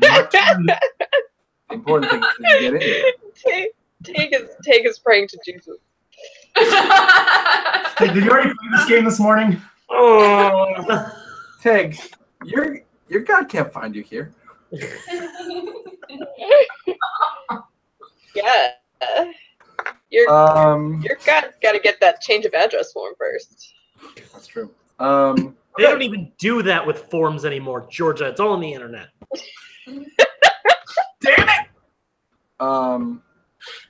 The important thing is that you get in there. Take is praying to Jesus. Hey, did you already play this game this morning? Oh. Tig, your God can't find you here. Yeah. Your God's got to get that change of address form first. That's true. They don't even do that with forms anymore, Georgia. It's all on the internet. Damn it!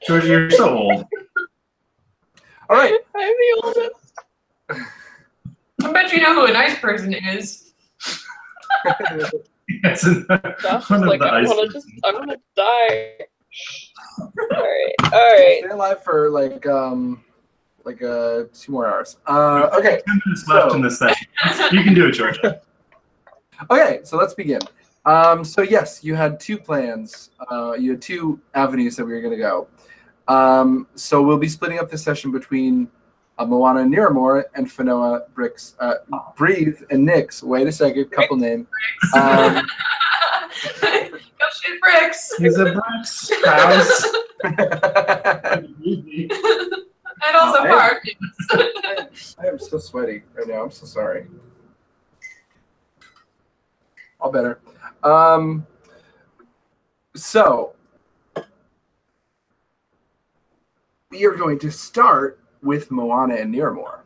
Georgia, you're so old. All right. I'm the oldest. I bet you know who a nice person is. Yes, Josh one is of like, the I ice want to die. All right. Stay alive for like 2 more hours. Okay. 10 minutes left in this session. You can do it, Georgia. Okay, so let's begin. So yes, you had 2 plans. You had 2 avenues that we were going to go. So we'll be splitting up this session between Moana and Niramore and Fanoa, Brix, Breathe, and Nyx. Wait a second, couple name. Go shoot bricks. He's a Brix house. And also Mark. I am so sweaty right now. I'm so sorry. All better. So we are going to start with Moana and Niramore.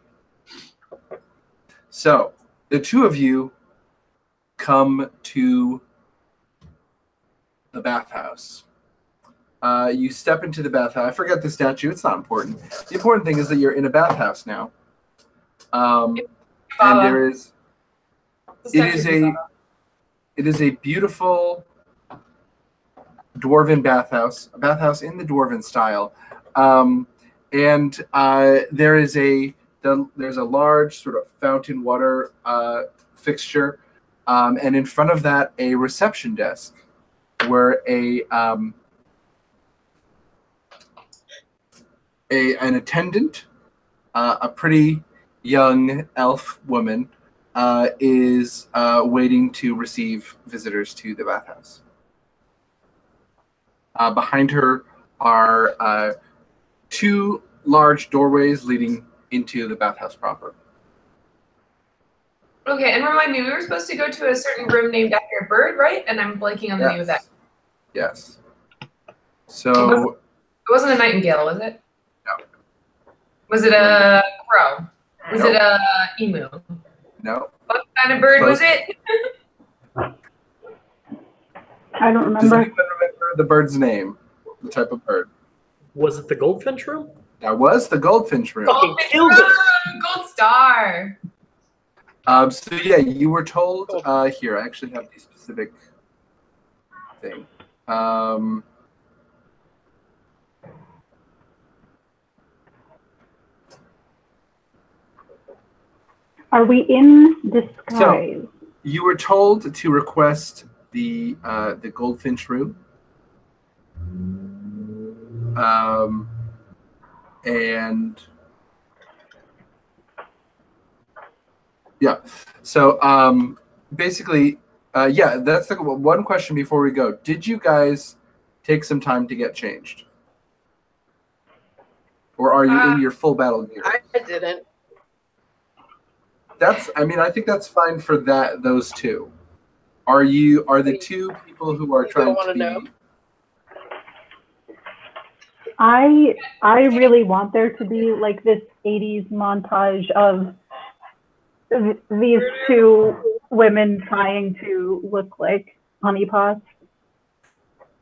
So the 2 of you come to the bathhouse. You step into the bathhouse. I forget the statue. It's not important. The important thing is that you're in a bathhouse now. And there is. It is a beautiful dwarven bathhouse. A bathhouse in the dwarven style. And there's a large sort of fountain water fixture, and in front of that a reception desk where an attendant, a pretty young elf woman, is waiting to receive visitors to the bathhouse. Behind her are 2 large doorways leading into the bathhouse proper. Okay, and remind me, we were supposed to go to a certain room named after a bird, right? And I'm blanking on the name of that. Yes. So it wasn't a nightingale, was it? No. Was it a crow? Was it a emu? No. What kind of bird was it? I don't remember. Does anyone remember the bird's name? The type of bird? Was it the goldfinch room? That was the goldfinch room. Goldfinch room! Gold star! So yeah, you were told, here, I actually have the specific thing. Are we in disguise? So, you were told to request the goldfinch room. And yeah, so basically, yeah, that's the one question before we go. Did you guys take some time to get changed? Or are you in your full battle gear? I didn't. I think that's fine for those 2. Are the 2 people who are trying to be... know? I really want there to be like this 80s montage of these 2 women trying to look like honeypots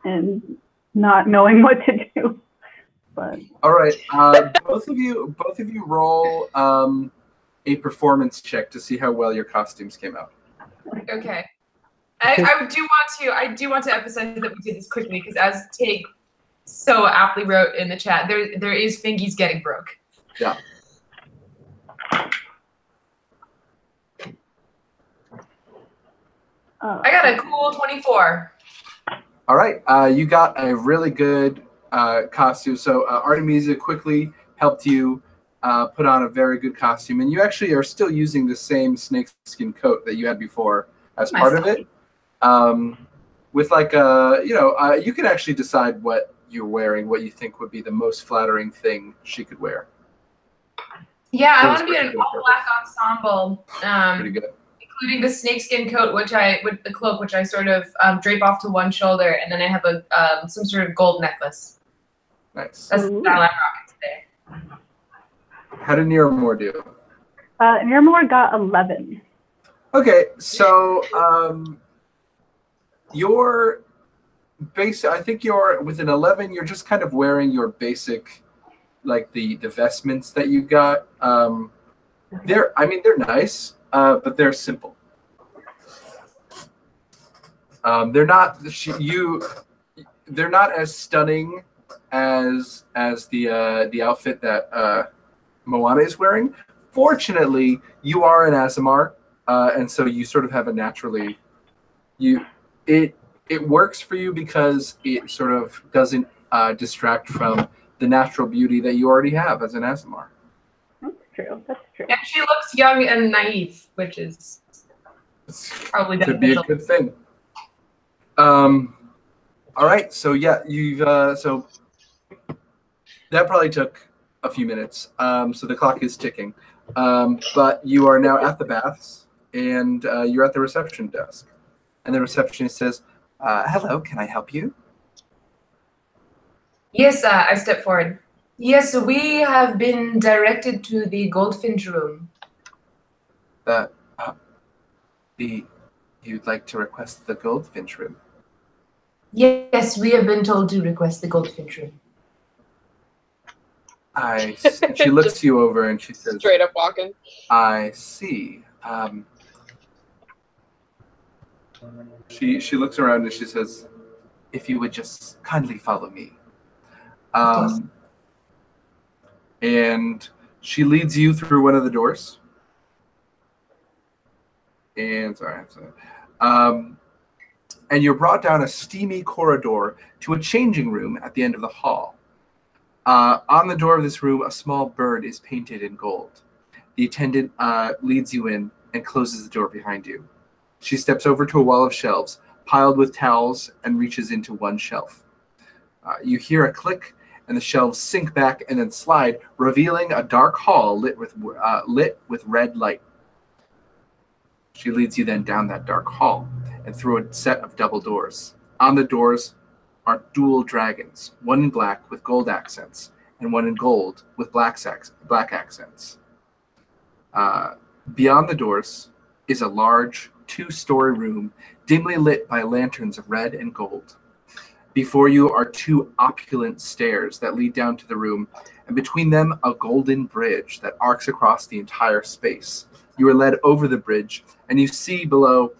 and not knowing what to do. But all right, both of you roll a performance check to see how well your costumes came out. Okay. I do want to emphasize that we did this quickly because as Tig so aptly wrote in the chat, there is fingies getting broke. Yeah. I got a cool 24. All right, you got a really good costume. So Artemisia quickly helped you put on a very good costume, and you actually are still using the same snakeskin coat that you had before as part of it. with like you can actually decide what you're wearing, what you think would be the most flattering thing she could wear. Yeah, I That want is to be in pretty an good. all-black ensemble, Pretty good. including the snakeskin coat, with the cloak, which I sort of drape off to one shoulder, and then I have a some sort of gold necklace. Nice. That's the style I'm rocking today. How did Nearmore do? Nearmore got 11. Okay, so your base. I think you're with an 11. You're just kind of wearing your basic, like the vestments that you got. They're nice, but they're simple. They're not they're not as stunning as the outfit that Moana is wearing. Fortunately, you are an Aasimar, and so you sort of have a naturally it works for you because it sort of doesn't distract from the natural beauty that you already have as an Aasimar. That's true. That's true. And she looks young and naive, which is probably Could be a beneficial. good thing. All right, so yeah, you've so that probably took a few minutes. So the clock is ticking, but you are now at the baths, and you're at the reception desk, and the receptionist says, "Hello, can I help you?" Yes, I step forward. Yes, we have been directed to the Goldfinch room. You'd like to request the Goldfinch room? Yes, we have been told to request the Goldfinch room. She looks you over and she says, Straight up walking. I see. She looks around and she says, if you would just kindly follow me. And she leads you through one of the doors. And and you're brought down a steamy corridor to a changing room at the end of the hall. On the door of this room, a small bird is painted in gold. The attendant leads you in and closes the door behind you. She steps over to a wall of shelves piled with towels and reaches into one shelf. You hear a click, and the shelves sink back and then slide, revealing a dark hall lit with red light. She leads you then down that dark hall and through a set of double doors. On the doors are dual dragons, one in black with gold accents and one in gold with black accents. Beyond the doors is a large 2-story room dimly lit by lanterns of red and gold. Before you are 2 opulent stairs that lead down to the room, and between them a golden bridge that arcs across the entire space. You are led over the bridge, and you see below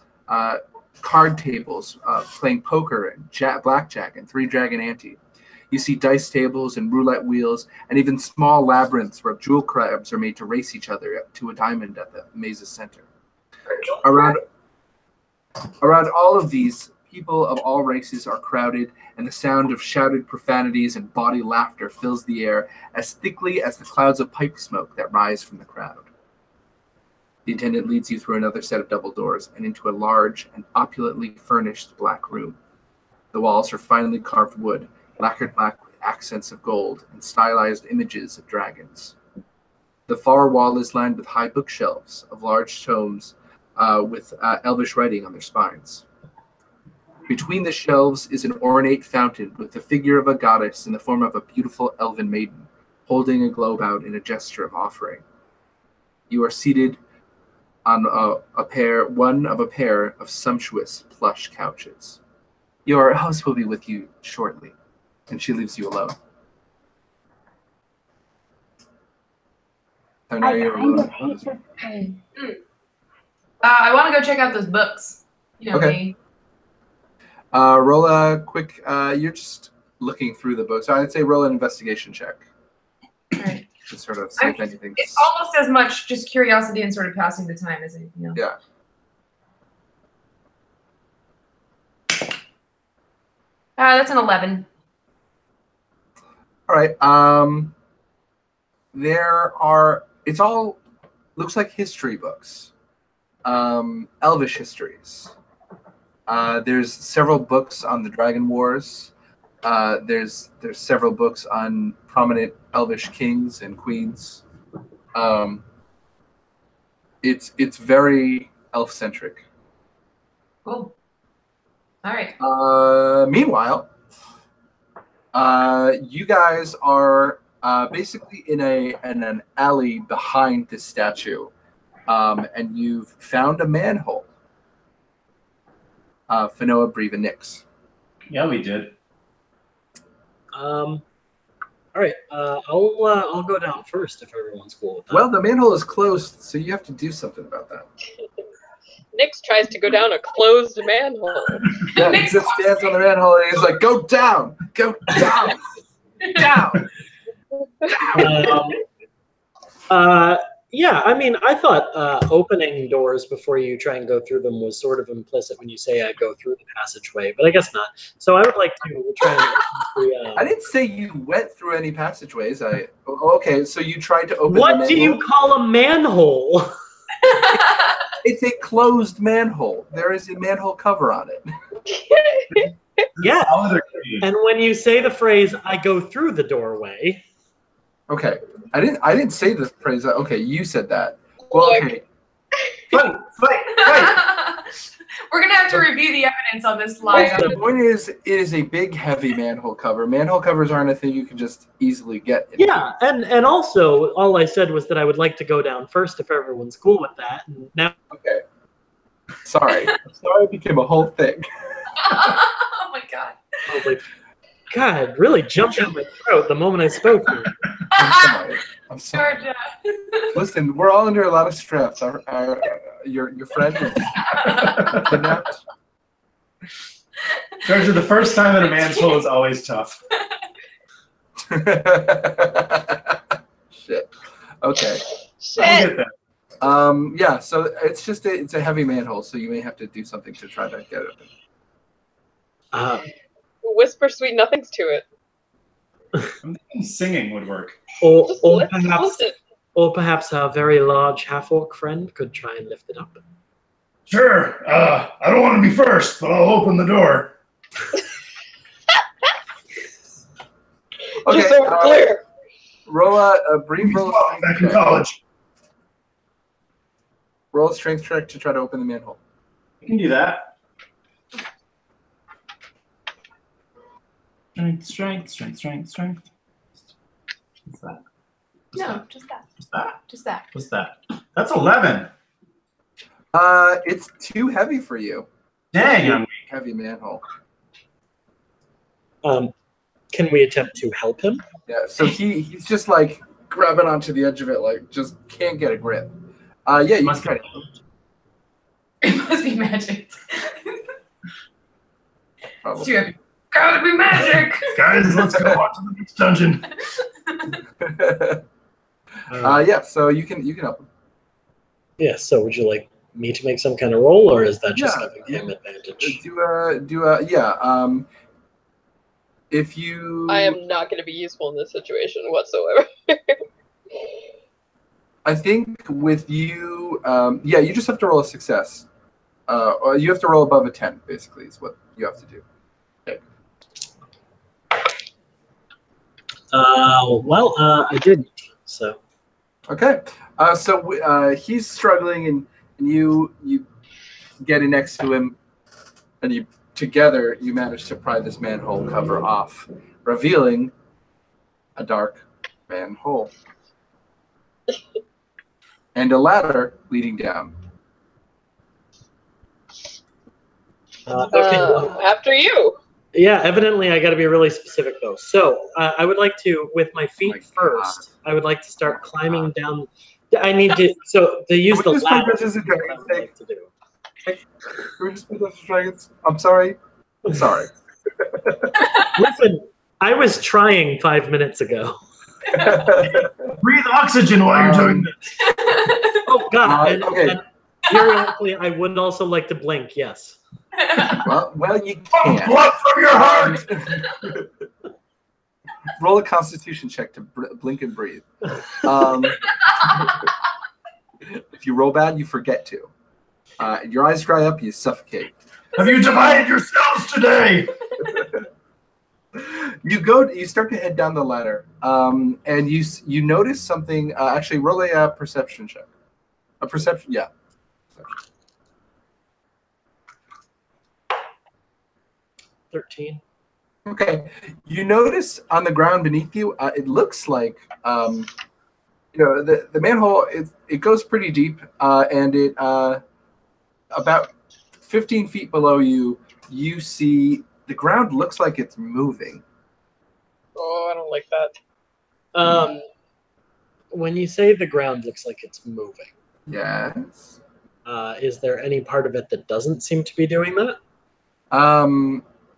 card tables playing poker and blackjack and 3-dragon ante. You see dice tables and roulette wheels, and even small labyrinths where jewel crabs are made to race each other to a diamond at the maze's center. Around all of these, people of all races are crowded, and the sound of shouted profanities and bawdy laughter fills the air as thickly as the clouds of pipe smoke that rise from the crowd. The attendant leads you through another set of double doors and into a large and opulently furnished black room. The walls are finely carved wood, lacquered black with accents of gold and stylized images of dragons. The far wall is lined with high bookshelves of large tomes with elvish writing on their spines. Between the shelves is an ornate fountain with the figure of a goddess in the form of a beautiful elven maiden, holding a globe out in a gesture of offering. You are seated on one of a pair of sumptuous plush couches. Your host will be with you shortly, and she leaves you alone. So now you're alone. I want to go check out those books. You know Okay. me. Roll a quick. You're just looking through the books. I'd say roll an investigation check Alright. to sort of see if anything's. It's almost as much just curiosity and sort of passing the time as anything else. Yeah. That's an 11. All right. It's all looks like history books, elvish histories. There's several books on the Dragon Wars. There's several books on prominent Elvish kings and queens. It's very elf-centric. Cool. All right. Meanwhile, you guys are basically in an alley behind the statue, and you've found a manhole. Finoa, Breve, and Nyx. Yeah, we did. All right. I'll go down first if everyone's cool with that. Well, the manhole is closed, so you have to do something about that. Nyx tries to go down a closed manhole. Yeah, he just stands on the manhole and he's like, "Go down, go down, down." Yeah, I mean, I thought opening doors before you try and go through them was sort of implicit when you say I go through the passageway, but I guess not. So I would like to try and open the, I didn't say you went through any passageways. Okay, so you tried to open. What do you call a manhole? It's a closed manhole. There is a manhole cover on it. Yeah. And when you say the phrase "I go through the doorway," okay, I didn't say the phrase. Okay, you said that. Well, okay. Fight. We're gonna have to review the evidence on this live. The point is, it is a big, heavy manhole cover. Manhole covers aren't a thing you can just easily get into. Yeah, and also all I said was that I would like to go down first if everyone's cool with that. And now, okay. Sorry, it became a whole thing. Oh my god. God, really jumped out my throat the moment I spoke. I'm sorry. Georgia. Listen, we're all under a lot of stress. Your friend is kidnapped. Georgia, the first time in a manhole is always tough. Shit. Okay. I'll get that. Yeah. So it's a heavy manhole, so you may have to do something to try to get it open. Whisper sweet nothings to it. I'm thinking singing would work. Or Let's listen. perhaps our very large half-orc friend could try and lift it up. Sure. I don't want to be first, but I'll open the door. Okay. Just so we're clear. Roll a brief roll. Back in college. Roll a strength check to try to open the manhole. You can do that. Strength. What's that? No, just that. What's that? Just that. What's that? That's 11. It's too heavy for you. Dang, I'm weak. Heavy manhole. Can we attempt to help him? Yeah. So he's just like grabbing onto the edge of it, like just can't get a grip. Yeah, you must try to. It must be magic. Probably. It's too heavy. Gotta be magic. Guys, let's go on to the next dungeon. Yeah. So you can help him. Yeah, so would you like me to make some kind of roll, or is that just Yeah. giving him advantage? Yeah. If you, I am not going to be useful in this situation whatsoever. I think with you, yeah, you just have to roll a success. Or you have to roll above a 10, basically, is what you have to do. I did. So. Okay. So he's struggling, and you get in next to him, and you together you manage to pry this manhole cover off, revealing a dark manhole and a ladder leading down. Okay. After you. Yeah, evidently I got to be really specific though. So I would like to, with my feet first, I would like to start climbing down. I need to, so to use the ladder. Dungeons and Dragons thing. Can we just play Dungeons and Dragons? I'm sorry. Listen, I was trying 5 minutes ago. Breathe oxygen while you're doing this. Oh God! okay. And periodically, I would also like to blink. Yes. Well, you Oh, can. blood from your heart. Roll a Constitution check to blink and breathe. If you roll bad, you forget to. Your eyes dry up, you suffocate. Have you divided yourselves today? You start to head down the ladder, and you notice something. Actually, roll a perception check. A perception, yeah. 13. Okay. You notice on the ground beneath you, it looks like the manhole. It goes pretty deep, and it about 15 feet below you. You see the ground looks like it's moving. Oh, I don't like that. When you say the ground looks like it's moving, Yes. is there any part of it that doesn't seem to be doing that?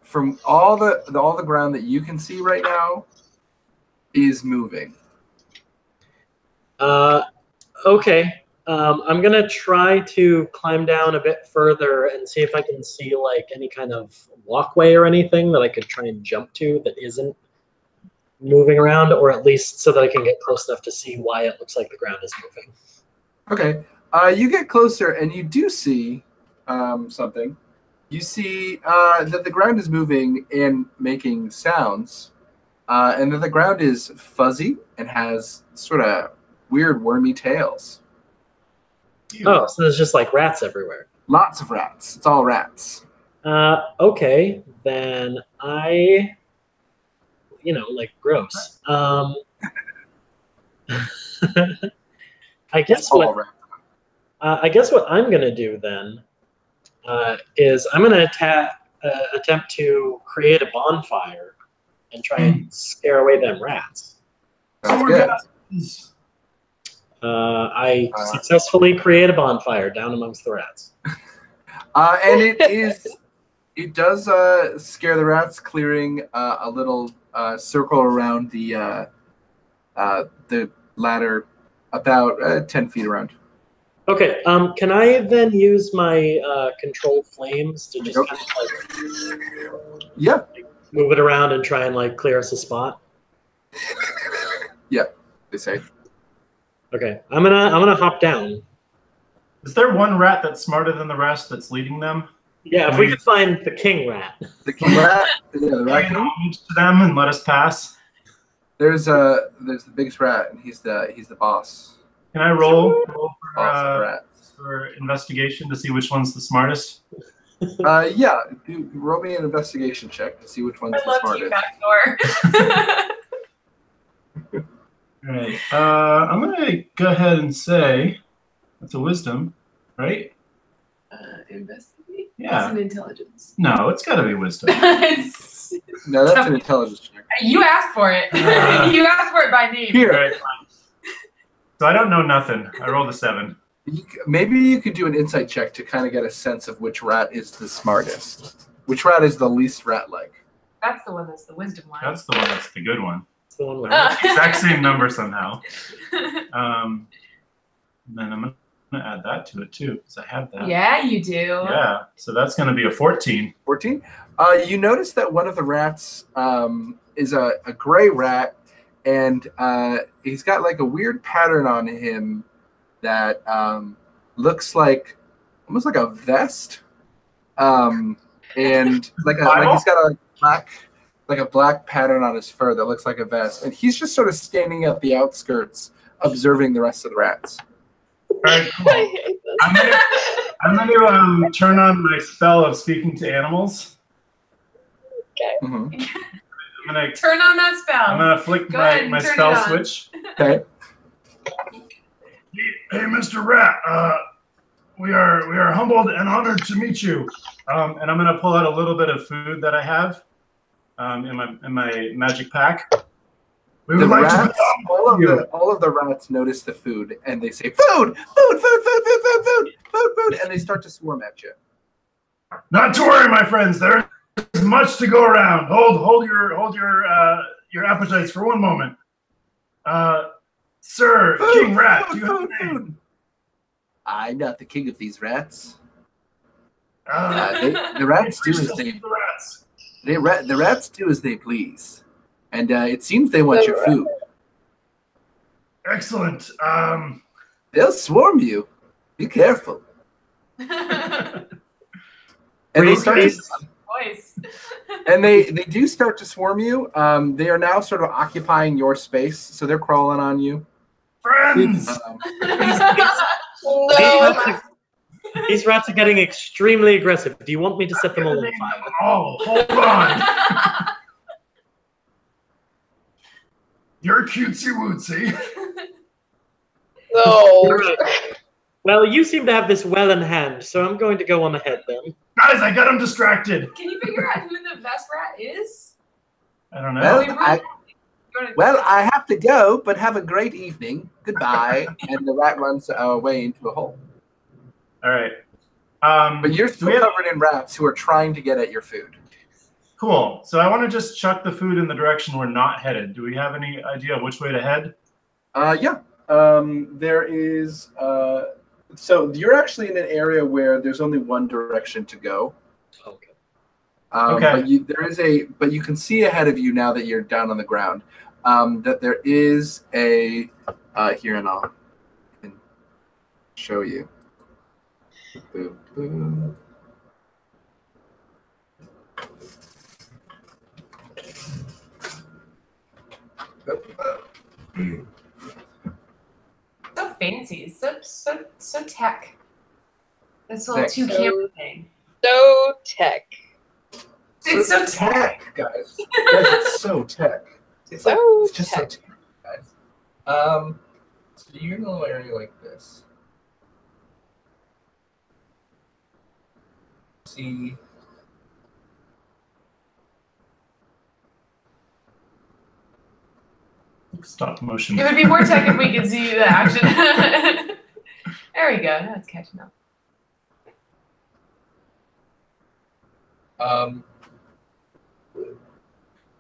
From all the ground that you can see right now is moving. Okay. I'm gonna try to climb down a bit further and see if I can see like any kind of walkway or anything that I could try and jump to that isn't moving around, or at least so that I can get close enough to see why it looks like the ground is moving. Okay. You get closer and you do see something. You see that the ground is moving and making sounds, and that the ground is fuzzy and has sort of weird wormy tails. Oh, so there's just like rats everywhere. Lots of rats. It's all rats. Okay, then like gross. I guess All rats. I guess what I'm gonna do then is I'm gonna attempt to create a bonfire and try and scare away them rats. Sounds good. I successfully create a bonfire down amongst the rats. And it does scare the rats, clearing a little circle around the ladder, about 10 feet around. Okay. Can I then use my control flames to just kind of Yeah. move it around and try and like clear us a spot? Yeah. They say. Okay. I'm gonna hop down. Is there one rat that's smarter than the rest that's leading them? Yeah, if we could find the king rat. The king rat. Yeah, the rat Can king. you to them and let us pass? There's the biggest rat, and he's the boss. Can I roll Boss of rats. for investigation to see which one's the smartest? Yeah. Roll me an investigation check to see which one's I the love you smartest. backdoor. All right. I'm gonna go ahead and say that's a wisdom, right? Investigate? Yeah. That's an intelligence. No, it's got to be wisdom. No, that's an intelligence check. You asked for it. You asked for it by name. Here. All right, fine. So I don't know nothing. I rolled a 7. Maybe you could do an insight check to kind of get a sense of which rat is the smartest. Which rat is the least rat-like? That's the one that's the wisdom one. That's the one. That's the good one. It's the one with Exact same number somehow. And then I'm gonna add that to it too because I have that. Yeah, you do. Yeah. So that's gonna be a 14. 14? You notice that one of the rats is a gray rat, and he's got like a weird pattern on him that looks like almost like a vest, and like he's got a black pattern on his fur that looks like a vest, and he's just sort of standing at the outskirts, observing the rest of the rats. All right, cool. I hate this. I'm gonna turn on my spell of speaking to animals. Mm-hmm. I'm gonna Turn on that spell. I'm gonna flick Go ahead my and turn spell it on. switch. Okay. Hey, Mr. Rat. We are humbled and honored to meet you. And I'm gonna pull out a little bit of food that I have in my magic pack. We would The like rats, to all of the rats notice the food, and they say, "Food, food, food, food, food, food, food, food, food," and they start to swarm at you. Not to worry, my friends. There is much to go around. Hold your appetites for one moment. Sir, Food, King Rat, food, do you have food, a name? food. I'm not the king of these rats. Uh, The rats do please as tell they me the rats. the rats do as they please, and it seems they want your food. Excellent. They'll swarm you. Be careful. And they start to, Voice. and they do start to swarm you. They are now sort of occupying your space, so they're crawling on you. Friends! No. These rats are getting extremely aggressive. Do you want me to set them all on fire? Oh, hold on. You're cutesy wootsy. No. Well, you seem to have this well in hand, so I'm going to go on ahead then. Guys, I got him distracted. Can you figure out who the best rat is? I don't know. Well, I have to go, but have a great evening. Goodbye. And the rat runs away into a hole. All right. But you're still covered in rats who are trying to get at your food. Cool. So I want to just chuck the food in the direction we're not headed. Do we have any idea which way to head? Yeah. There is. So you're actually in an area where there's only one direction to go. Okay. Okay. But you can see ahead of you now that you're down on the ground. That there is a here, and I can show you. Boom, boom. So fancy, so tech. This whole Tech. 2 camera thing. So tech. It's so tech. guys. It's so tech. It's like So it's just tech. so tech, guys. So you're in a little area like this. See. Stop motion. It would be more tech if we could see the action. There we go. Now it's catching up.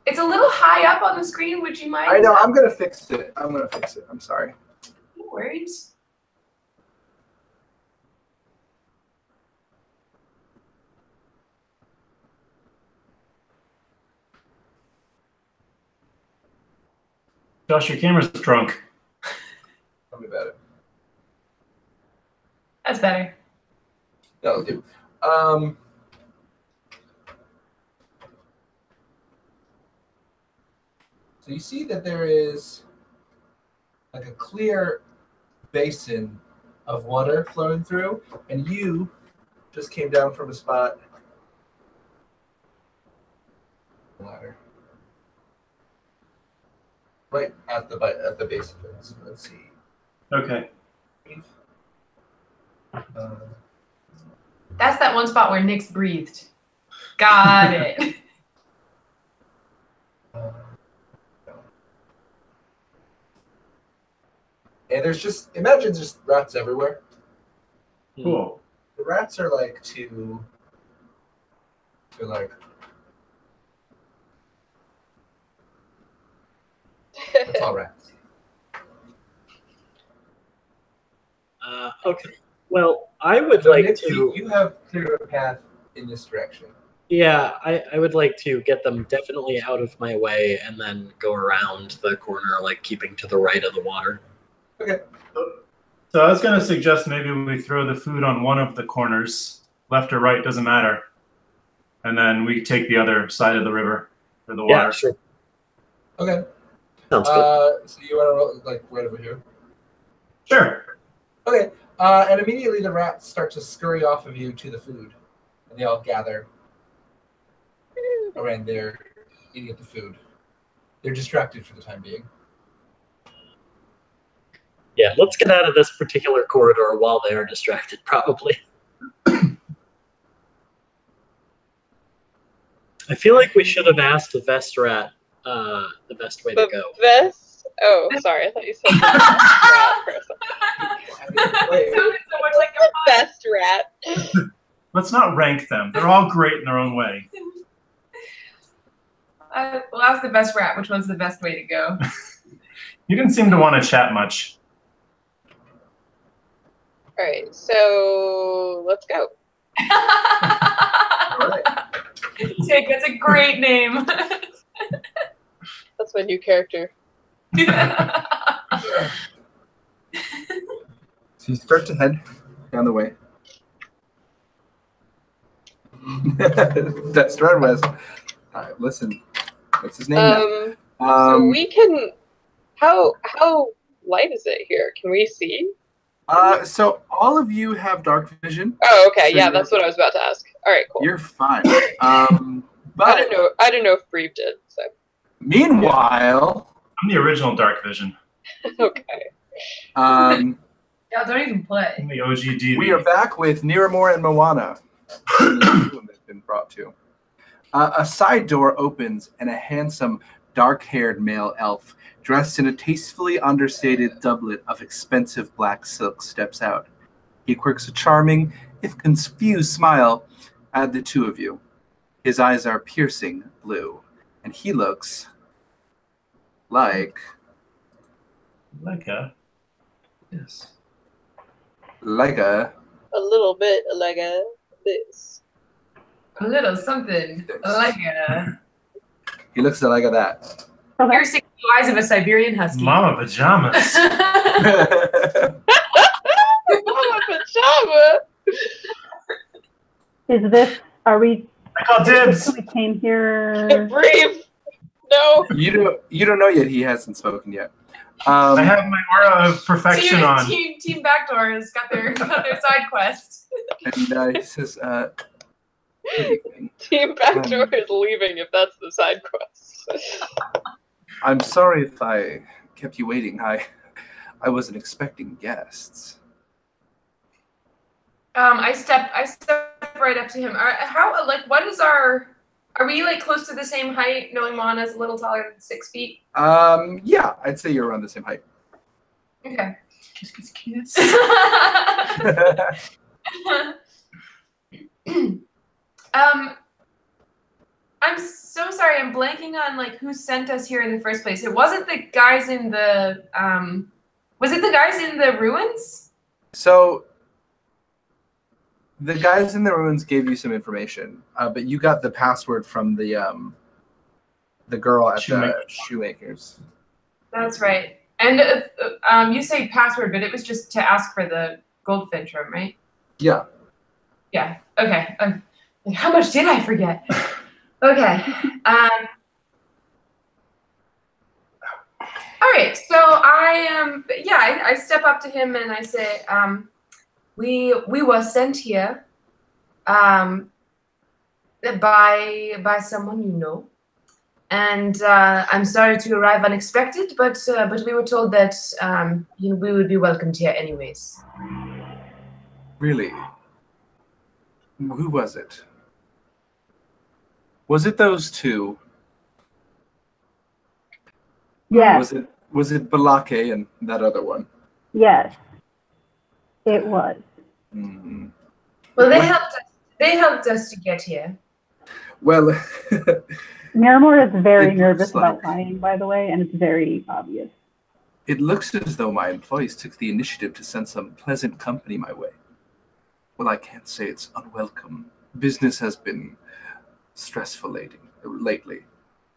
It's a little high up on the screen. Would you mind? I know. I'm gonna fix it. I'm sorry. No worries. Josh, your camera's drunk. Tell me about it. That's better. That'll do. So you see that there is like a clear basin of water flowing through, and you just came down from a spot. Ladder. Right at the base of it. So let's see. Okay. That's that one spot where Nyx breathed. Got it. And there's just imagine just rats everywhere. Cool. The rats are like to like. That's all rats. Okay. Well, I would So like Nick, to. you have cleared a path in this direction. Yeah, I would like to get them definitely out of my way and then go around the corner, like keeping to the right of the water. Okay. So I was going to suggest maybe we throw the food on one of the corners, left or right, doesn't matter. And then we take the other side of the river or the water. Yeah, sure. Okay. Sounds good. So you want to roll like right over here? Sure. Okay. And immediately the rats start to scurry off of you to the food, and they all gather around there, eating at the food. They're distracted for the time being. Yeah, let's get out of this particular corridor while they are distracted, probably. I feel like we should have asked the Vestrat the best way to go. Vest? Oh, sorry. I thought you said the rat person. Wait, It sounded so much like The best rat. Let's not rank them. They're all great in their own way. Well, that's the best rat. Which one's the best way to go? You didn't seem to want to chat much. All right, so let's go. all right. Tig, that's a great name. That's my new character. So you start to head down the way. That's right, Wes. All right, listen. What's his name now? So we can. How light is it here? Can we see? So all of you have dark vision. Oh, okay. So Yeah, that's what I was about to ask. All right, cool. You're fine. But I didn't know if Breve did. So. Meanwhile, I'm the original Dark Vision. Okay. Y'all don't even play. I'm the OG DV. We are back with Niramore and Moana. That's been brought to. A side door opens and a handsome, dark-haired male elf dressed in a tastefully understated doublet of expensive black silk steps out. He quirks a charming, if confused, smile at the two of you. His eyes are piercing blue, and he looks like... Like a... Yes. Like a... A little bit like a this. A little something like a He looks like a that. piercing blue eyes of a Siberian husky. Mama pajamas. Mama pajama. Is this? Are we? I call dibs. We came here. Brave. No. You don't know yet. He hasn't spoken yet. I have my aura of perfection on. Team Backdoor has got their side quest. And he says, Team Backdoor is leaving if that's the side quest. I'm sorry if I kept you waiting. I wasn't expecting guests. I step right up to him. What is our? Are we like close to the same height? Knowing Moana's a little taller than 6 feet. Yeah, I'd say you're around the same height. Okay. I'm so sorry. I'm blanking on like who sent us here in the first place. It wasn't the guys in the was it the guys in the ruins? So the guys in the ruins gave you some information, but you got the password from the girl at the shoemakers. That's right. And you say password, but it was just to ask for the goldfinch room, right? Yeah. Yeah. Okay. How much did I forget? Okay. All right. So I step up to him and I say, we were sent here by someone you know. And I'm sorry to arrive unexpected, but we were told that we would be welcomed here anyways. Really? Who was it? Was it those two? Yes. Was it Balake and that other one? Yes. It was. Mm-hmm. Well, they helped us to get here. Well, Niramore is very It nervous looks like- about lying, by the way, and it's very obvious. it looks as though my employees took the initiative to send some pleasant company my way. Well, I can't say it's unwelcome. Business has been stressful lately.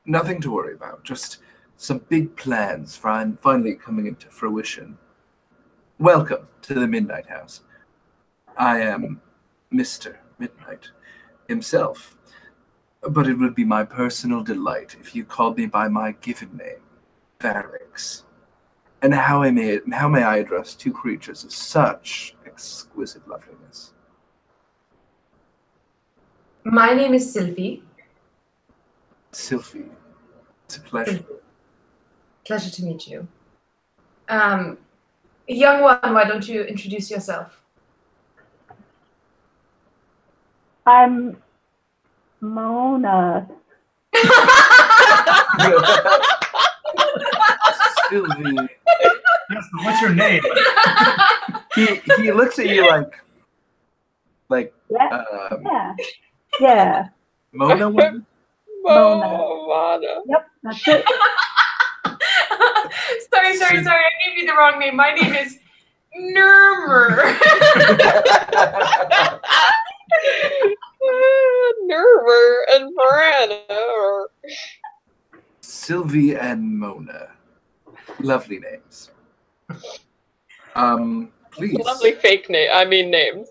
Nothing to worry about, just some big plans finally coming into fruition. Welcome to the Midnight House. I am Mr. Midnight himself, but it would be my personal delight if you called me by my given name, Varix. And how may I address two creatures of such exquisite loveliness? My name is Sylvie. Sylvie, it's a pleasure. Pleasure to meet you. Young one, why don't you introduce yourself? I'm Mona. Sylvie, Yes, but what's your name? he looks at you like Yeah. Yeah. Mona one? Moana. Yep, that's it. Sorry. I gave you the wrong name. My name is Nurmer. Nerver and Miranda. Sylvie and Mona. Lovely names. Please. Lovely fake name. I mean names.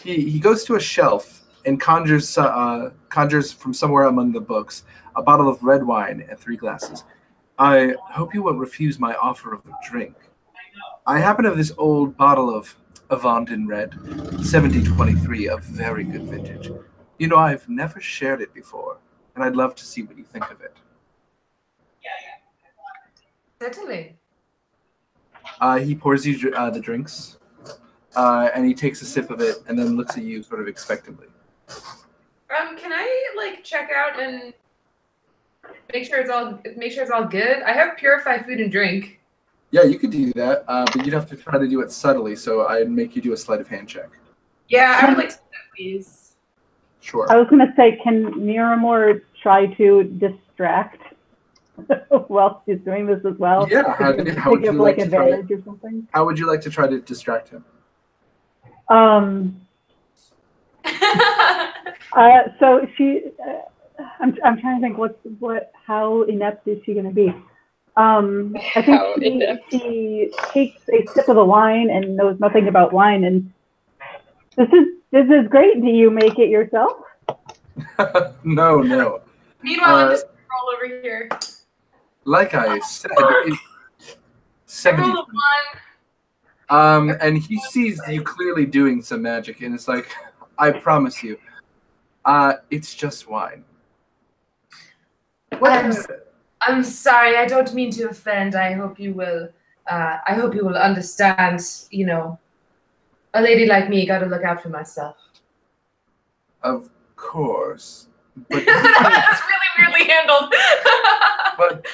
He goes to a shelf and conjures from somewhere among the books a bottle of red wine and 3 glasses. I hope you won't refuse my offer of a drink. I happen to have this old bottle of Avondin Red, 1723, of very good vintage. You know, I've never shared it before, and I'd love to see what you think of it. Certainly. He pours you the drinks, and he takes a sip of it, and then looks at you sort of expectantly. Can I like check out and make sure it's all good? I have purified food and drink. Yeah, you could do that, but you'd have to try to do it subtly, so I'd make you do a sleight of hand check. Yeah, I would like to do that, please. Sure. I was going to say, can Miramore try to distract while she's doing this as well? Yeah, how would you like to advantage or something? How would you like to try to distract him? So she, I'm trying to think how inept is she going to be? I think she takes a sip of the wine and knows nothing about wine, and this is great. Do you make it yourself? No. Meanwhile, I'm just roll over here. Like I said, it's 70. Roll a 1. And he sees you clearly doing some magic, and it's like, I promise you, it's just wine. I'm sorry. I don't mean to offend. I hope you will. I hope you will understand. You know, a lady like me got to look out for myself. Of course. But That's really weirdly handled. but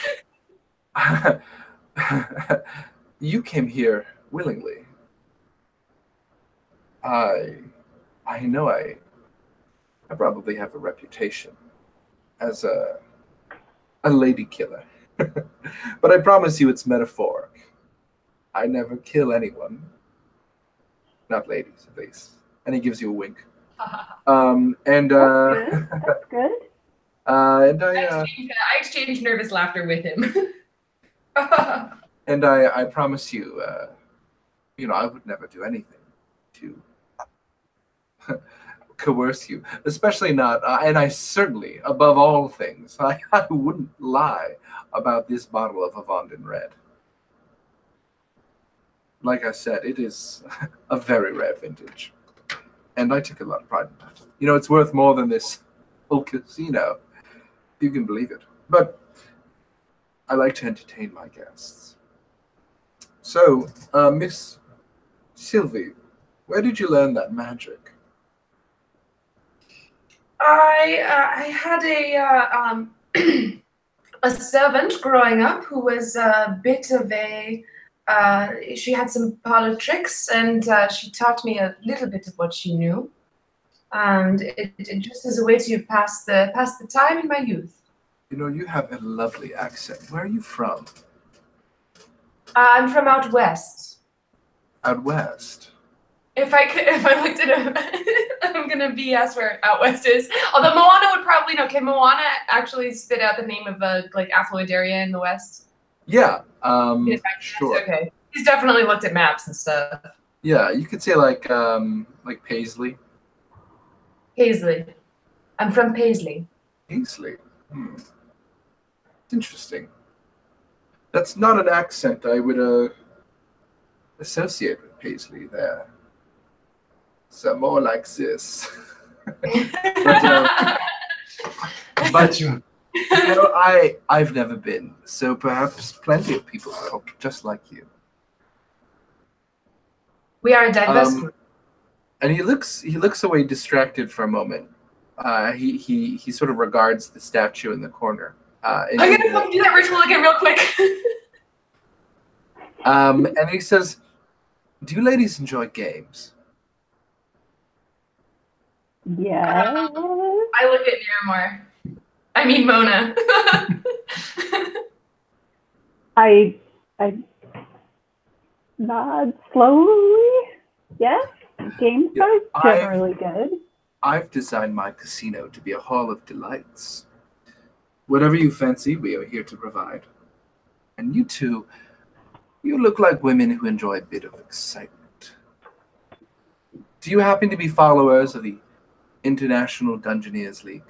you came here willingly. I know I probably have a reputation as a lady killer. But I promise you it's metaphoric. I never kill anyone. Not ladies, at least. And he gives you a wink. That's good. And I exchanged nervous laughter with him. and I promise you, I would never do anything to coerce you, especially not, and I certainly, above all things, I wouldn't lie about this bottle of Avondin Red. Like I said, it is a very rare vintage, and I took a lot of pride in that. You know, it's worth more than this whole casino, if you can believe it. But I like to entertain my guests. So, Miss Sylvie, where did you learn that magic? I had a servant growing up who was a bit of a. She had some parlor tricks, and she taught me a little bit of what she knew, and it just as a way to pass the time in my youth. You know, you have a lovely accent. Where are you from? I'm from out west. Out west. If I looked at him, I'm gonna BS where out west is. Although Moana would probably know. Can Moana actually spit out the name of a like affluent area in the west? Yeah. Sure. Okay. He's definitely looked at maps and stuff. Yeah, you could say like Paisley. Paisley. I'm from Paisley. Paisley. Interesting. That's not an accent I would associate with Paisley there. So more like this. but you know, I've never been, so perhaps plenty of people talk just like you. We are a diverse group. And he looks away distracted for a moment. He sort of regards the statue in the corner. I'm gonna fucking do that ritual again real quick. And he says, "Do you ladies enjoy games?" Yeah. I look at Miramore. I mean Mona. I nod slowly. Yes, games are generally good. I've designed my casino to be a hall of delights. Whatever you fancy, we are here to provide. And you two, you look like women who enjoy a bit of excitement. Do you happen to be followers of the International Dungeoneers League.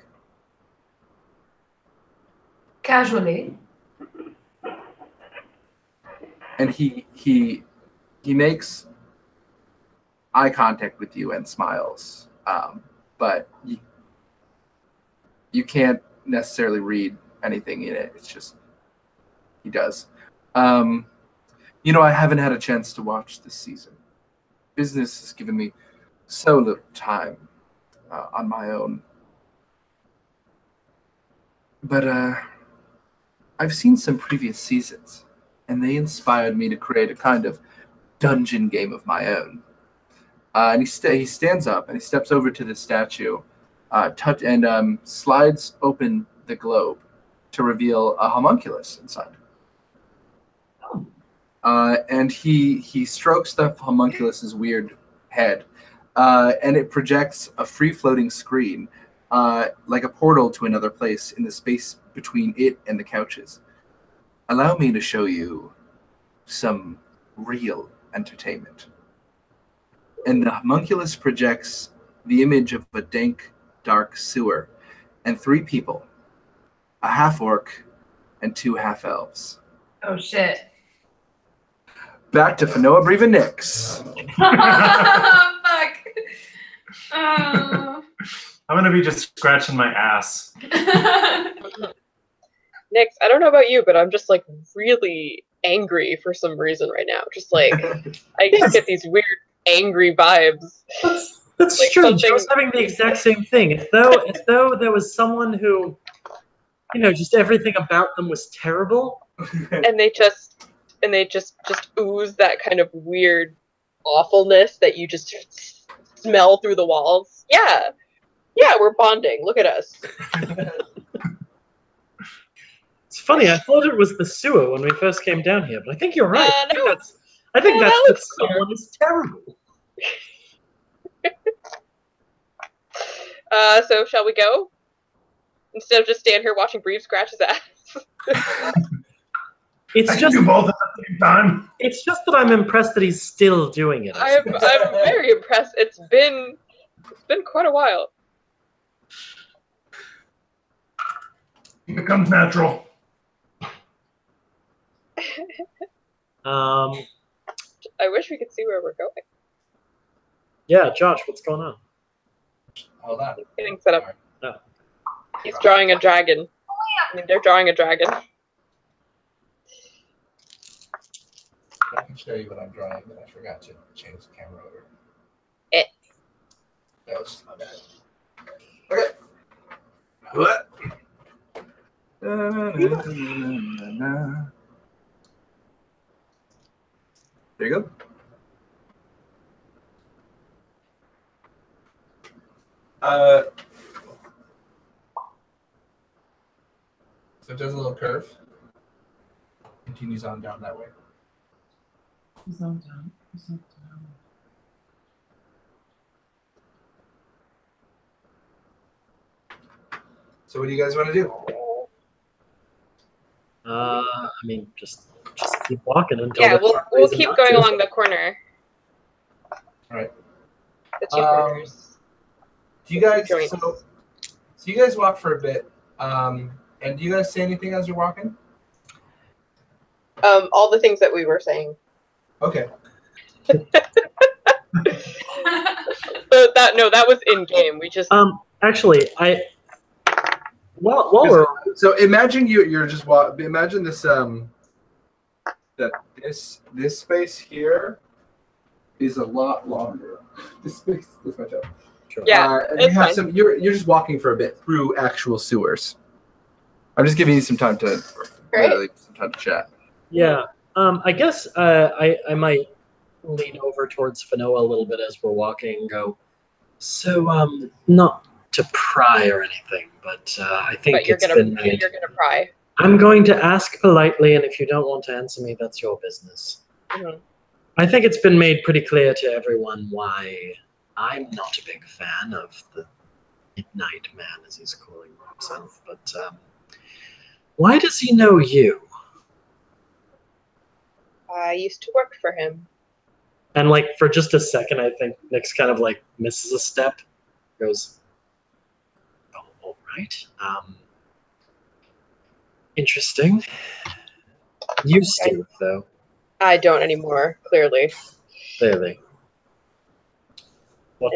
Casually. And he makes eye contact with you and smiles, but you can't necessarily read anything in it. It's just he does. I haven't had a chance to watch this season. Business has given me so little time on my own. But I've seen some previous seasons, and they inspired me to create a kind of dungeon game of my own. And he stands up and he steps over to the statue, and slides open the globe to reveal a homunculus inside. And he strokes the homunculus's weird head, and it projects a free-floating screen, like a portal to another place in the space between it and the couches. Allow me to show you some real entertainment. And the homunculus projects the image of a dank, dark sewer and 3 people, a half-orc and 2 half-elves. Oh, shit. Back to Fanoa Breva Nix. Fuck. Oh. I'm going to be just scratching my ass. Nix, I don't know about you, but I'm just like really angry for some reason right now. Just like I just get these weird angry vibes. That's Like strange. something- I was having the exact same thing. As though there was someone who, just everything about them was terrible. and they just ooze that kind of weird awfulness that you just smell through the walls. Yeah, we're bonding. Look at us. It's funny. I thought it was the sewer when we first came down here, but I think you're right. No. I think No, that's that that looks clear. someone is terrible. So shall we go? Instead of just stand here watching Breve scratch his ass. It's I can just do both at the same time. It's just that I'm impressed that he's still doing it. I I'm suppose. very impressed. It's been quite a while. It becomes natural. I wish we could see where we're going. Yeah, Josh, what's going on? Hold on. Getting set up. Oh. He's drawing a dragon. I mean, they're drawing a dragon. I can show you what I'm drawing, but I forgot to change the camera over. That was just my bad. Okay. What? There you go. So it does a little curve. Continues on down that way. So what do you guys want to do? I mean, just keep walking until. Yeah, there's we'll some we'll reason keep not going to. along the corner. Right. The 2 corners. Do you guys Joints. so you guys walk for a bit, and do you guys say anything as you're walking? All the things that we were saying. Okay. That was in game. We just Actually, while we're So imagine you're just imagine this that this space here is a lot longer. This space is much up. sure. Yeah, and you it's have fine. some. You're just walking for a bit through actual sewers. I'm just giving you some time to Great. literally some time to chat. Yeah. I guess I might lean over towards Fanoa a little bit as we're walking and go, so, not to pry or anything, but I think But you're it's gonna been made. pry. I'm going to ask politely, and if you don't want to answer me, that's your business. Mhm. I think it's been made pretty clear to everyone why I'm not a big fan of the Midnight Man, as he's calling himself, but why does he know you? I used to work for him. And like for just a second, I think Nyx kind of like misses a step, goes, right. Interesting. Used to, though, I don't anymore, clearly. clearly. What,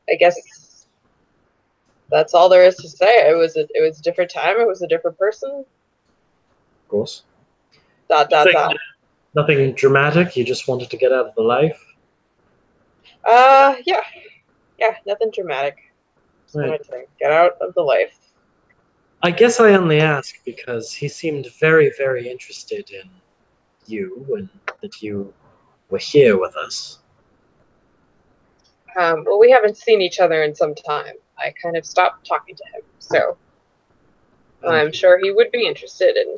I guess that's all there is to say. It was a different time. It was a different person. of course. ... Dot. Nothing dramatic. You just wanted to get out of the life. Yeah, nothing dramatic. Just Right. wanted to get out of the life. I guess I only ask because he seemed very, very interested in you and that you were here with us. Well, we haven't seen each other in some time. I kind of stopped talking to him, so I'm sure he would be interested in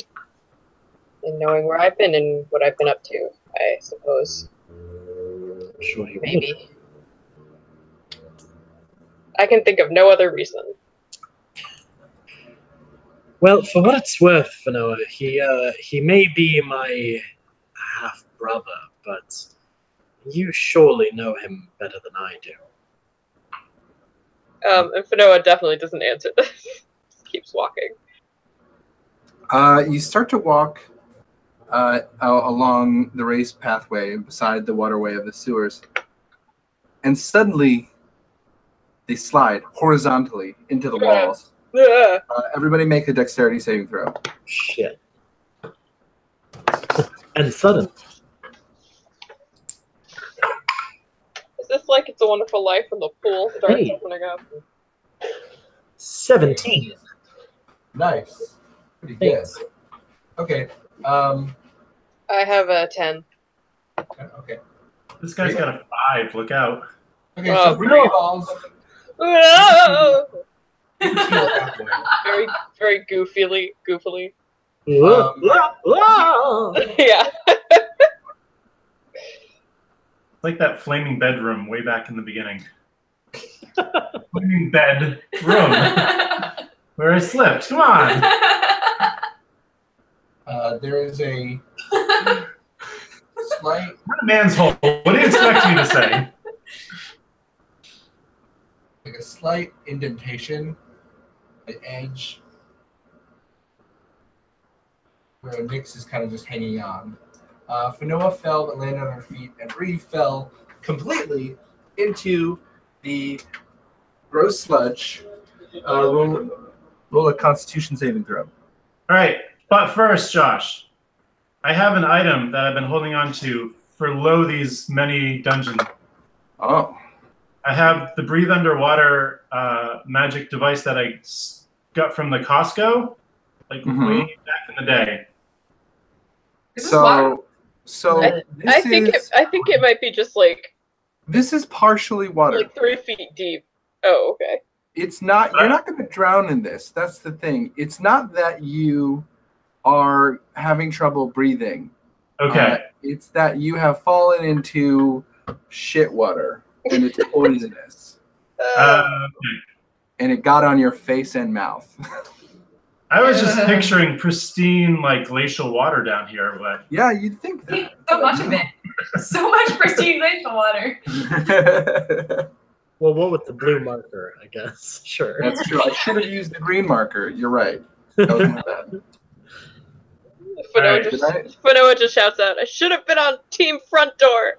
knowing where I've been and what I've been up to, I suppose. I'm sure he would. Maybe. I can think of no other reason. Well, for what it's worth, Fanoa, he may be my half brother, but you surely know him better than I do. And Fanoa definitely doesn't answer this. Just keeps walking. You start to walk along the raised pathway beside the waterway of the sewers, and suddenly they slide horizontally into the walls. Everybody make a dexterity saving throw. Shit. And sudden. Is this like It's a Wonderful Life when the pool starts Hey. opening up? 17. Nice. Pretty good. Thanks. Okay. I have a 10. Okay. This guy's got a 5. Look out. Okay, so Bree falls. No! Very, very goofily. Yeah. Like that flaming bedroom way back in the beginning. Flaming bed room where I slipped. Come on. There is a slight. What a man's hole. What do you expect me to say? Like a slight indentation, an edge, where Nyx is kind of just hanging on. Fanoa fell but landed on her feet, and Bree fell completely into the gross sludge. Roll a Constitution saving throw. All right. But first, Josh, I have an item that I've been holding on to for these many dungeons. Oh. I have the Breathe Underwater magic device that I got from the Costco, like way back in the day. Is this water? I think it might be just like This is partially water. like 3 feet deep. Oh, okay. It's not. You're not going to drown in this. That's the thing. It's not that you are having trouble breathing. Okay. It's that you have fallen into shit water and it's poisonous, and it got on your face and mouth. I was just picturing pristine, like glacial water down here, but Yeah, you'd think that. So much of it. So much pristine glacial water. Well, what with the blue marker, I guess. Sure. That's true. I should have used the green marker. You're right. That was my bad. Fanoa just shouts out, "I should have been on team front door."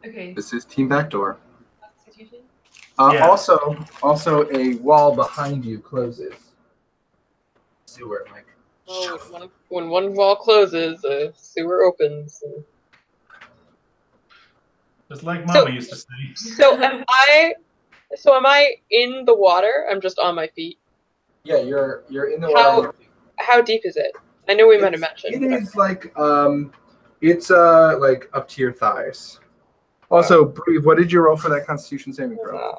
Okay. This is team back door. Constitution? Yeah. Also, a wall behind you closes. Sewer, like. Oh, when one wall closes, a sewer opens. just like Mama used to say. So am I in the water? I'm just on my feet. Yeah, you're in the water. How deep is it? I know we might have mentioned. It is like it's like up to your thighs. Also, Bree, what did you roll for that Constitution saving throw?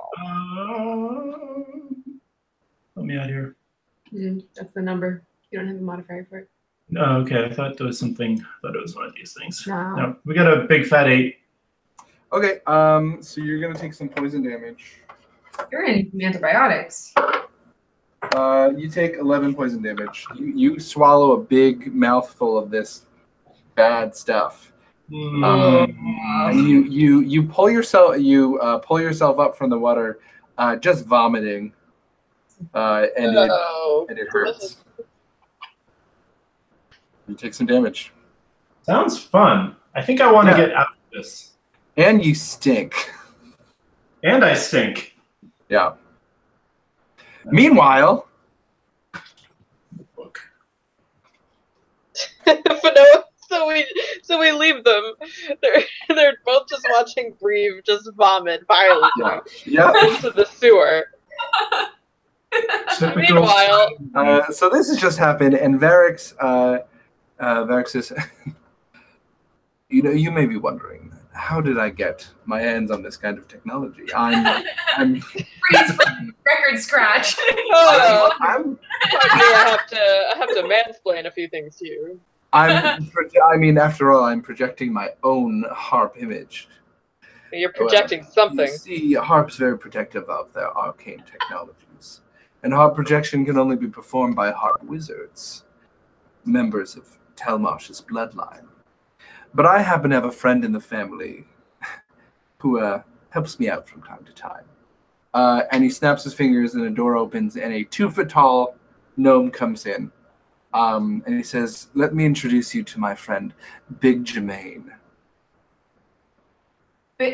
Let me out here. That's the number. You don't have a modifier for it. No, okay. I thought there was something. I thought it was one of these things. No. No, we got a big fat 8. Okay, so you're gonna take some poison damage. You're gonna need some antibiotics. You take 11 poison damage. You swallow a big mouthful of this bad stuff, And you pull yourself pull yourself up from the water, just vomiting, and it hurts. You take some damage. Sounds fun. I think I want to get out of this. And you stink. And I stink. Yeah. Meanwhile, so we leave them. They're both just watching Breve just vomit violently into the sewer. Meanwhile, so this has just happened, and Varix says, you may be wondering, how did I get my hands on this kind of technology? I'm record scratch. I have to mansplain a few things to you. After all, I'm projecting my own harp image. You're projecting something. You see, harp's very protective of their arcane technologies. And harp projection can only be performed by harp wizards, members of Telmarsh's bloodline. But I happen to have a friend in the family who helps me out from time to time. And he snaps his fingers and a door opens and a 2-foot-tall gnome comes in. And he says, let me introduce you to my friend, Big Jermaine.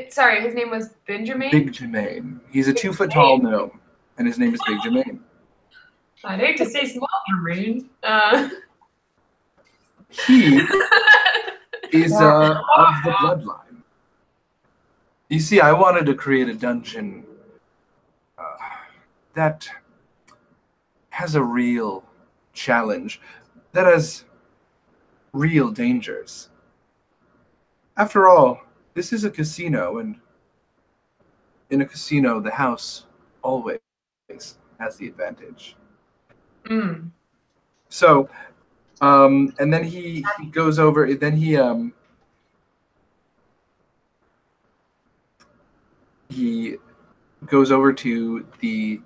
Sorry, his name was Benjamin? Big Jermaine. He's a 2-foot-tall gnome, and his name is Big Jermaine. I'd hate to say small Jermaine. He is of the bloodline. You see, I wanted to create a dungeon that has a real challenge, that has real dangers. After all, this is a casino, and in a casino, the house always has the advantage. So, and then he goes over, then he goes over to the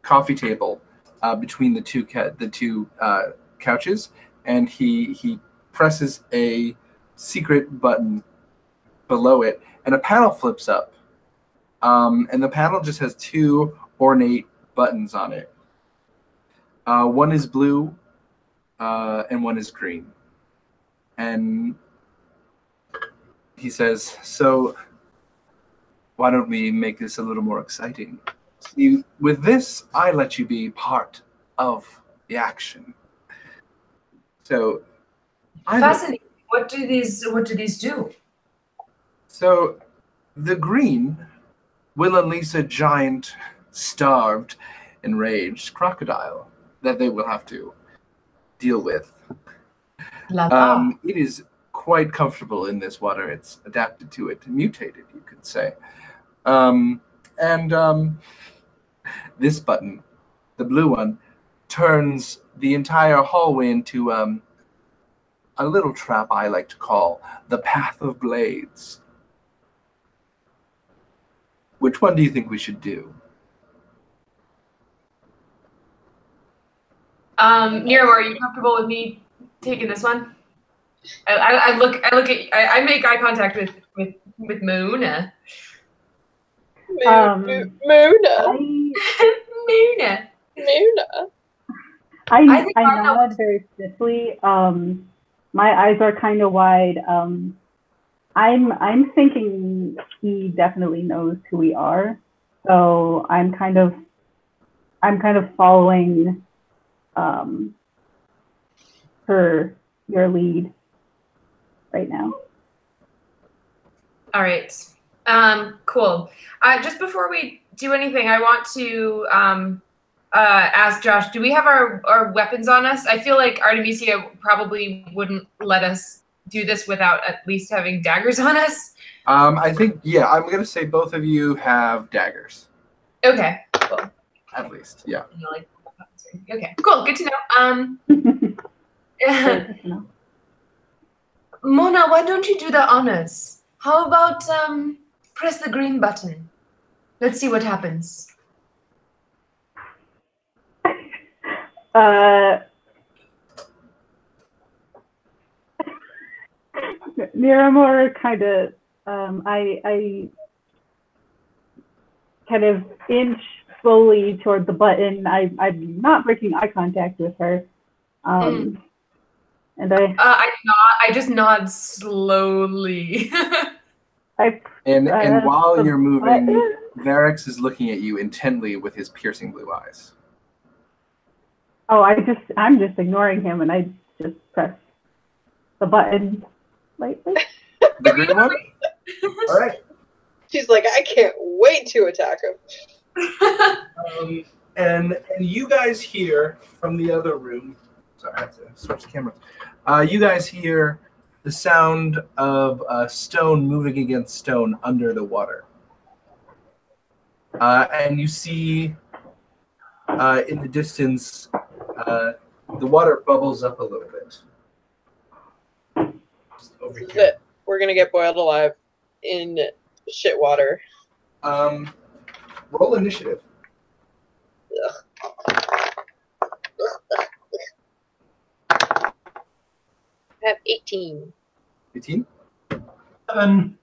coffee table between the two couches, and he presses a secret button below it, and a panel flips up, and the panel just has 2 ornate buttons on it. One is blue, and one is green. And he says, so why don't we make this a little more exciting? See, with this, I let you be part of the action. So, fascinating. What do these do? So, the green will unleash a giant, starved, enraged crocodile that they will have to deal with. It is quite comfortable in this water. It's adapted to it, mutated, you could say. This button, the blue one, turns the entire hallway into a little trap I like to call the Path of Blades. Which one do you think we should do? Nero, are you comfortable with me taking this one? I make eye contact with Moona. Moona. Moona. I nod very stiffly. My eyes are kind of wide. I'm thinking he definitely knows who we are, so I'm kind of following your lead right now. All right. Cool. Just before we do anything, I want to ask Josh, do we have our weapons on us? I feel like Artemisia probably wouldn't let us do this without at least having daggers on us. I think, yeah, I'm going to say both of you have daggers. Okay, cool. At least, yeah. Okay, cool. Good to know. Mona, why don't you do the honors? How about press the green button? Let's see what happens. Miramor kind of, I kind of inch slowly toward the button. I'm not breaking eye contact with her. And I just nod slowly. And while you're moving, button? Varix is looking at you intently with his piercing blue eyes. Oh, I'm just ignoring him, and I just press the button lightly. The green one? All right. She's like, I can't wait to attack him. And you guys hear from the other room. Sorry, I have to switch the cameras. You guys hear the sound of stone moving against stone under the water. And you see in the distance, the water bubbles up a little bit. Just over This is here. it. We're gonna get boiled alive in shit water. Roll initiative. I have 18. 18? 7.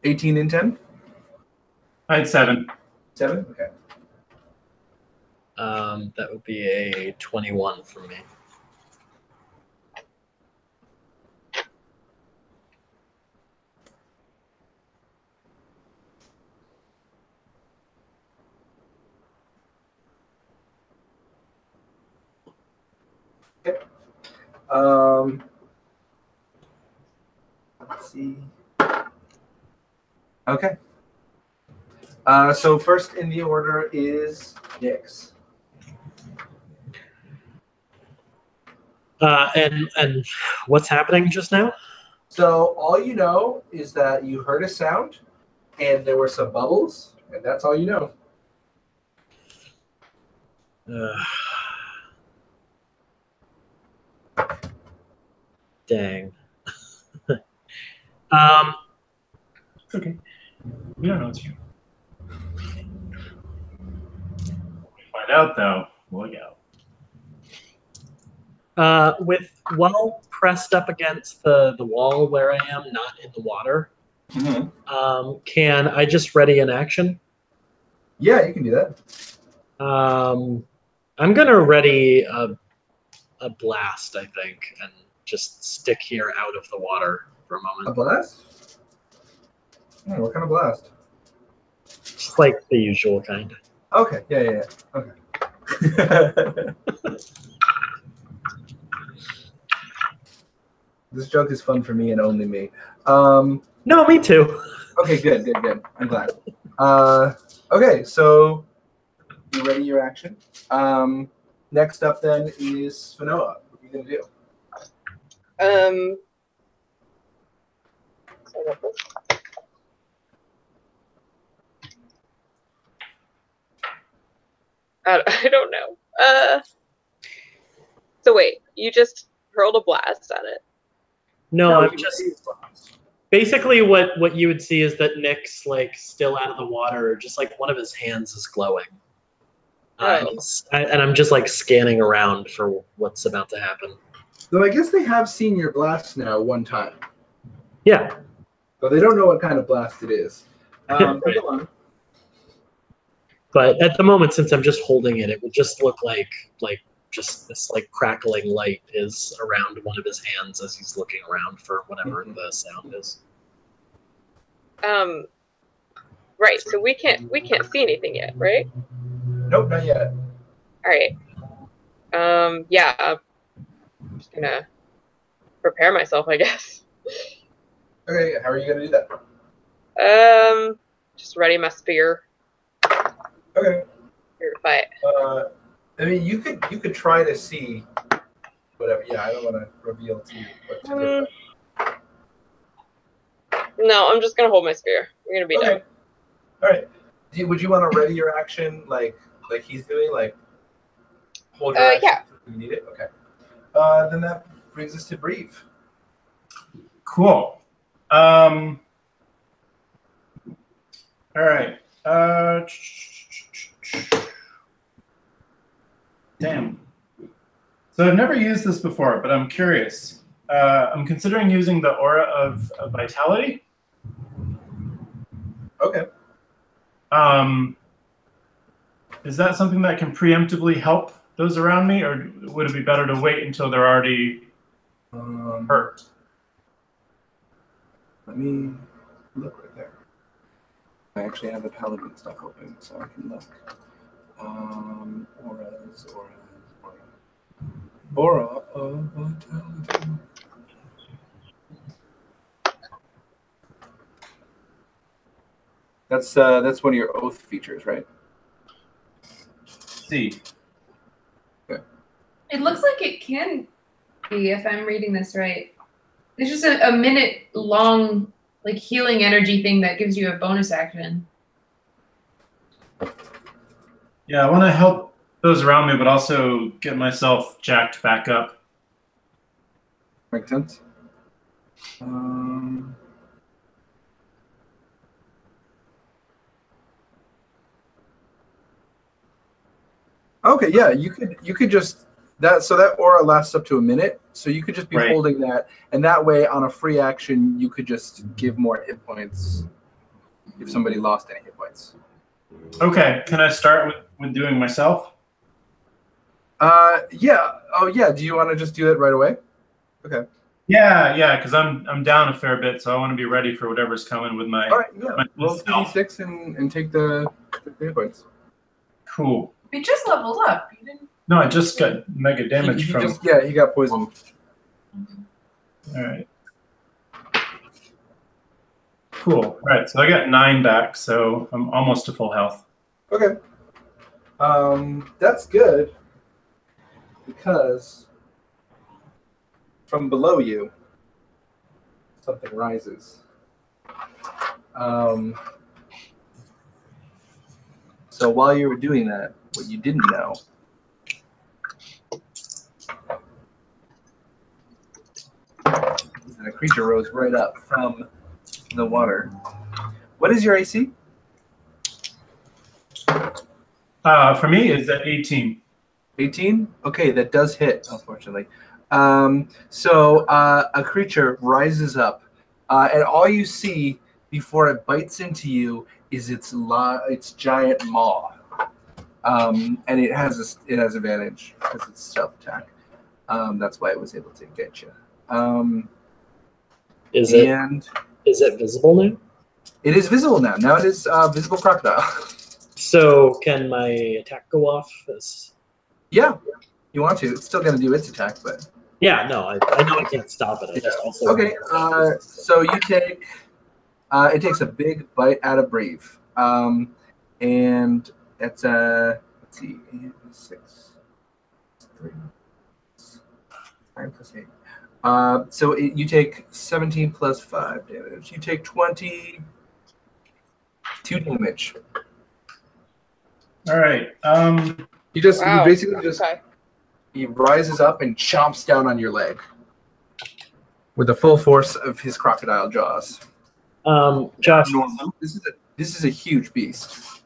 18 and 10? I had 7. 7? Okay. That would be a 21 for me. Let's see. Okay. So first in the order is Nyx. And what's happening just now? So all you know is that you heard a sound, and there were some bubbles, and that's all you know. Dang. It's okay. We don't know it's you. Find out though. We'll go. With well pressed up against the wall where I am, not in the water, can I just ready an action? Yeah, you can do that. I'm gonna ready a blast, I think, and just stick here out of the water for a A moment. blast? Oh, what kind of blast? Just like the usual kind. Okay, yeah. Okay. This joke is fun for me and only me. No, me too. Okay, good. I'm glad. Okay, so you ready your action. Next up then is Fanoa. What are you gonna do? I don't know. So wait, you just hurled a blast at it. No, I'm you just raised blast. basically what you would see is that Nick's like still out of the water, just like one of his hands is glowing. And I'm just like scanning around for what's about to happen. Though I guess they have seen your blast now one time. Yeah. So they don't know what kind of blast it is. But go on. But at the moment, since I'm just holding it, it would just look like just this like crackling light is around one of his hands as he's looking around for whatever the sound is. Right. So we can't see anything yet, right? Nope, not yet. All right. Yeah. I'm just gonna prepare myself, I guess. Okay, how are you gonna do that? Just ready my spear. Okay. Here to fight. I mean, you could try to see whatever. Yeah, I don't want to reveal to you what to do. No, I'm just gonna hold my spear. We're gonna be done. All right. Would you want to ready your action like he's doing, like hold your action yeah. if you need it? Okay. Then that brings us to Breve. Cool. All right. Damn. So I've never used this before, but I'm curious. I'm considering using the aura of vitality. Okay. Is that something that can preemptively help those around me, or would it be better to wait until they're already hurt? Let me look right there. I actually have the paladin stuff open, so I can look. Aura of vitality. That's one of your oath features, right? See. It looks like it can be, if I'm reading this right. It's just a minute long like healing energy thing that gives you a bonus action. Yeah, I want to help those around me, but also get myself jacked back up. Makes sense. Okay, yeah, you could just so that aura lasts up to a minute, so you could just be holding that, and that way on a free action you could just give more hit points if somebody lost any hit points. Okay, can I start with doing myself? Yeah. Oh yeah, do you want to just do it right away? Okay. Yeah, because I'm down a fair bit, so I want to be ready for whatever's coming with my. All right, yeah. My Roll 2d6 and take the hit points. Cool. You just leveled up. You didn't. No, I just got mega damage from. He got poisoned. All right. Cool. All right, so I got 9 back, so I'm almost to full health. Okay. That's good because from below you, something rises. So while you were doing that, what you didn't know is that a creature rose right up from the water. What is your AC? For me, it's at 18. 18? Okay, that does hit, unfortunately. So a creature rises up, and all you see before it bites into you is its giant maw, and it has advantage because it's stealth attack. That's why it was able to get you. Is it visible now? It is visible now. Now it is visible crocodile. So can my attack go off? Yeah, you want to. It's still going to do its attack, but... Yeah, no, I know I can't stop it. I just also... Okay, so you take... it takes a big bite out of Brave. And it's a... Let's see, 6, 3, 9 plus 8. So you take 17 plus 5 damage. You take 22 damage. All right. He basically Okay. he rises up and chomps down on your leg with the full force of his crocodile jaws. Josh, This is a huge beast.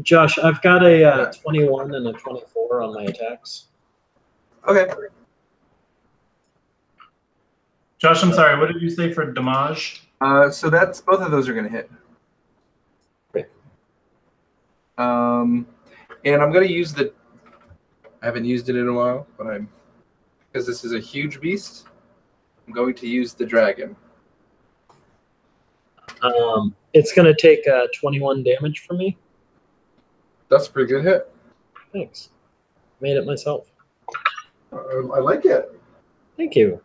Josh, I've got a 21 and a 24 on my attacks. Okay. Josh, I'm sorry. What did you say for damage? So that's both of those are going to hit. Okay. And I'm going to use I haven't used it in a while, but because this is a huge beast, I'm going to use the dragon. It's going to take 21 damage from me. That's a pretty good hit. Thanks. Made it myself. I like it. Thank you.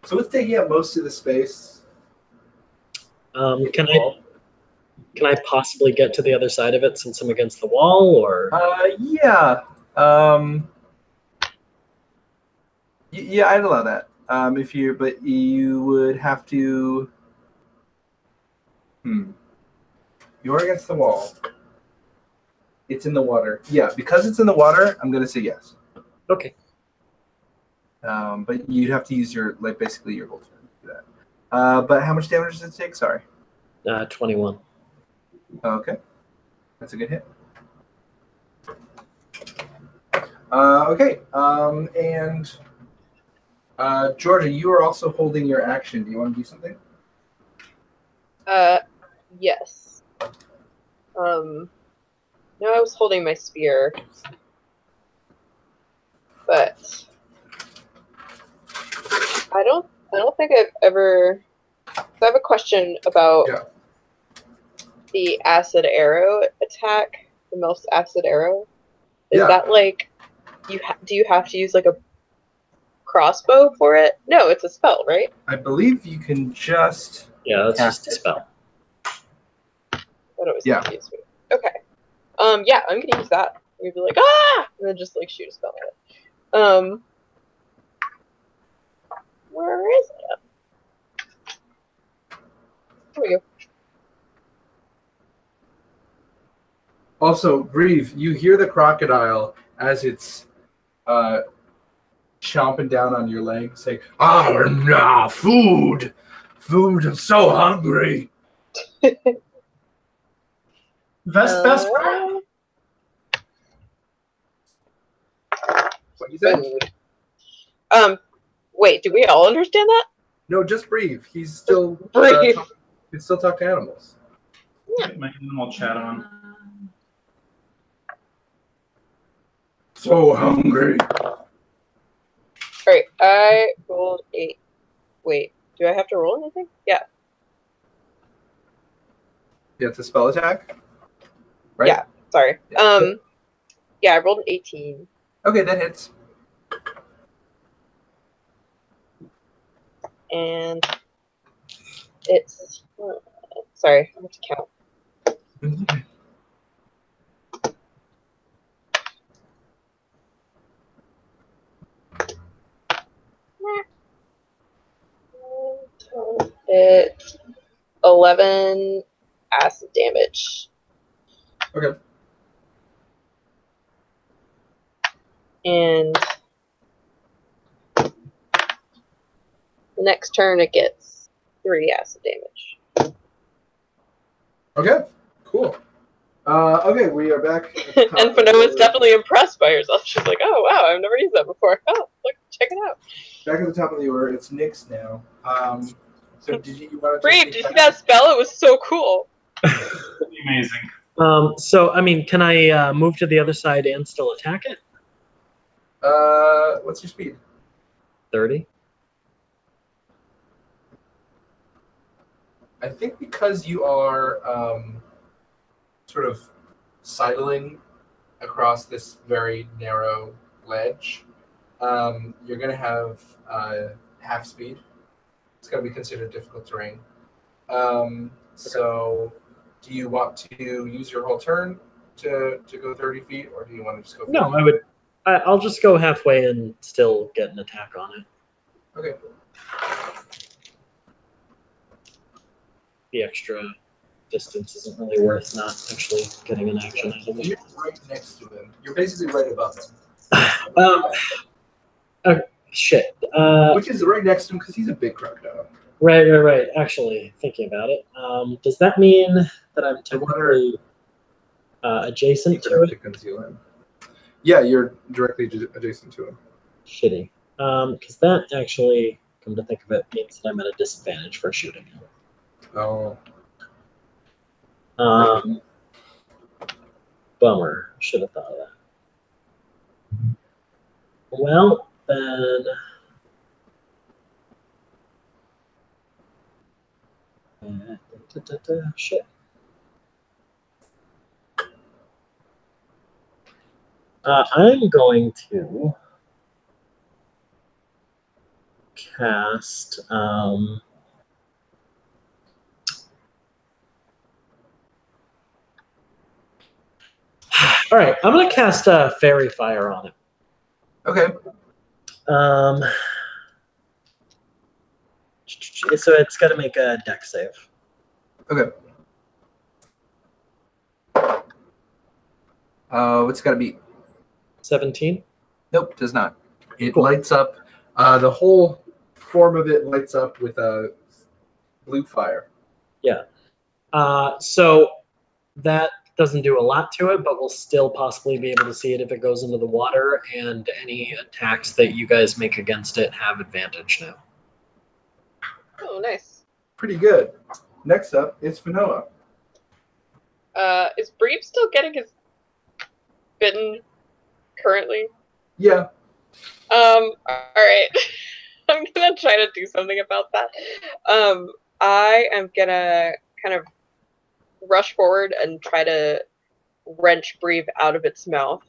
So it's taking up most of the space. Can I possibly get to the other side of it since I'm against the wall, or? Yeah. Yeah, I'd allow that. But you would have to. You're against the wall. It's in the water. Yeah, because it's in the water, I'm gonna say yes. Okay. But you'd have to use basically your whole turn to do that. But how much damage does it take? Sorry. 21. Okay. That's a good hit. Okay. And Georgia, you are also holding your action. Do you want to do something? Yes. No, I was holding my spear, but I don't think I've ever. I have a question about the acid arrow attack. The most acid arrow. Is that like do you have to use like a crossbow for it? No, it's a spell, right? I believe you can just. Yeah, that's cast just a spell. But it was confused me. Okay. Yeah, I'm gonna use that. I'm gonna be like, ah, and then just like shoot a spell at it. Where is it? There we go. Also, Breathe, you hear the crocodile as it's chomping down on your leg, saying, nah, food! Food, I'm so hungry! Best What you said? Wait, do we all understand that? No, just Breathe. He's still Breathe. he still talk to animals. Get my animal chat on. So hungry. Alright, I rolled 8. Wait, do I have to roll anything? Yeah. Yeah, it's a spell attack. Right? Yeah, sorry. Yeah. Yeah, I rolled an 18. Okay, that hits. And it's sorry, I have to count. It's 11 acid damage. Okay. And the next turn it gets 3 acid damage. Okay, cool. Okay, we are back. And Fanoa's definitely impressed by herself. She's like, oh wow, I've never used that before. Oh, look, check it out. Back at the top of the order, it's Nyx now. So did you want to Brave, did you see that spell? It was so cool. Amazing. So, I mean, can I move to the other side and still attack it? What's your speed? 30. I think because you are sort of sidling across this very narrow ledge, you're going to have half speed. It's going to be considered difficult terrain. So do you want to use your whole turn to go 30 feet, or do you want to just go 50? No, I'll just go halfway and still get an attack on it. Okay. The extra distance isn't really worth not actually getting an action out of it. You're right next to him. You're basically right above him. Shit. Which is right next to him because he's a big crocodile. Right. Actually, thinking about it, does that mean that I'm technically adjacent to it? To conceal him. Yeah, you're directly adjacent to him. Shitty. Because that actually, come to think of it, means that I'm at a disadvantage for shooting him. Oh. Bummer. Should have thought of that. Well, then. Shit. I'm going to cast. All right, I'm going to cast Fairy Fire on it. Okay. So it's got to make a dex save. Okay. What's got to be? 17? Nope, does not. It lights up. The whole form of it lights up with a blue fire. Yeah. So that doesn't do a lot to it, but we'll still possibly be able to see it if it goes into the water, and any attacks that you guys make against it have advantage now. Oh, nice. Pretty good. Next up is Fanoa. Is Breeb still getting his bitten currently? Yeah. All right. I'm gonna try to do something about that. I am gonna kind of rush forward and try to wrench Breeb out of its mouth.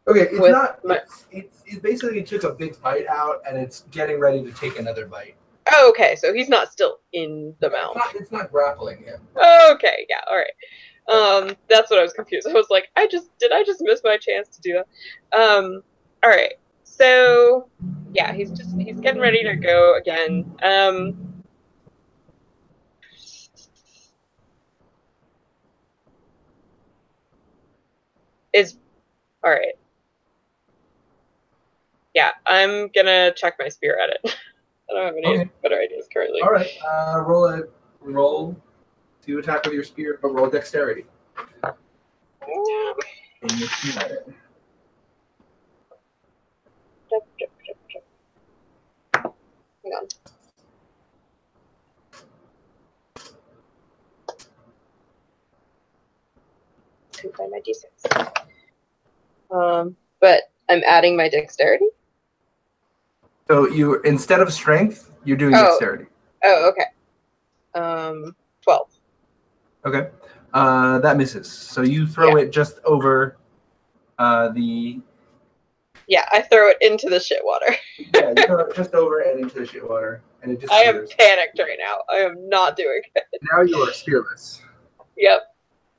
Okay, it's With not. my- It basically took a big bite out, and it's getting ready to take another bite. Oh, okay, so he's not still in the mouth. It's not grappling him. Okay, yeah, all right. That's what I was confused. I was like, did I just miss my chance to do that? All right. So, yeah, he's getting ready to go again. All right. Yeah, I'm gonna chuck my spear at it. I don't have any Okay. better ideas currently. All right. Roll to attack with your spear, but roll dexterity. And you spear at it. Hang on. Couldn't find my d6. But I'm adding my dexterity. So you, instead of strength, you're doing Oh. dexterity. Oh, okay. 12. Okay. That misses. So you throw it just over the. Yeah, I throw it into the shit water. Yeah, you throw it just over and into the shit water, and it I am disappears. panicked right now. I am not doing it. Now you are spearless. Yep.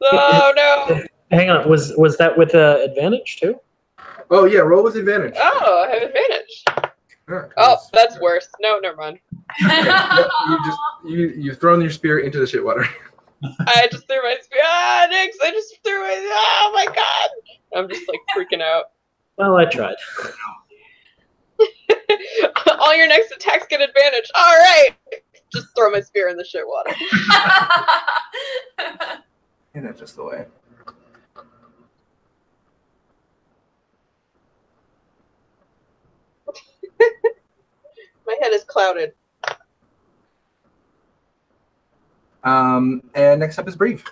Oh no. Hang on, was that with advantage too? Oh yeah, roll with advantage. Oh, I have advantage. Yeah, 'cause Oh, it's- that's worse. No, never mind. Yep, you've thrown your spear into the shit water. I just threw my spear. Ah, Nix, I just threw it. Oh my god. I'm just like freaking out. Well, I tried. All your next attacks get advantage. All right. Just throw my spear in the shit water. Ain't that just the way? My head is clouded. And next up is Brief.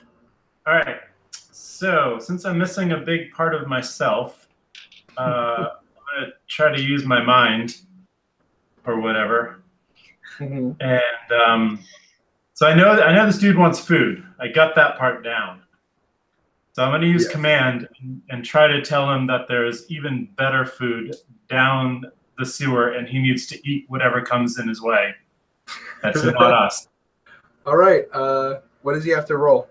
All right. So since I'm missing a big part of myself, I'm gonna try to use my mind, or whatever. And so I know this dude wants food. I got that part down. So I'm going to use Yes. command and try to tell him that there's even better food down the sewer, and he needs to eat whatever comes in his way. That's not us. All right. What does he have to roll?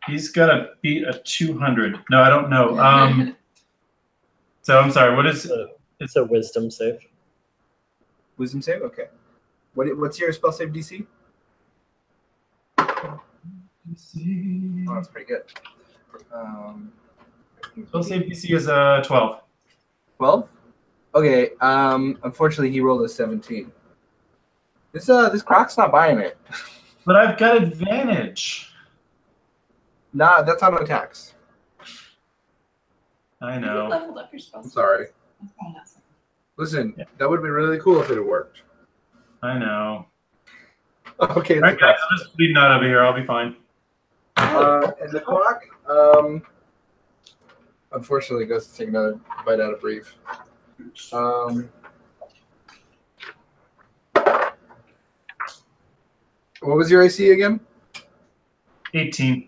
He's got to beat a 200. No, I don't know. So I'm sorry. What is? It's a wisdom save. Wisdom save. Okay. What's your spell save DC? Oh, that's pretty good. Spell save DC is 12. 12. Okay. Unfortunately, he rolled a 17. This croc's not buying it. But I've got advantage. Nah, that's on attacks. I You know. leveled up your spell. I'm sorry. Listen, that would be really cool if it had worked. I know. Okay. All right, guys, I'm just bleeding out over here. I'll be fine. And the croc, unfortunately, goes to take another bite out of Brief. What was your AC again? 18.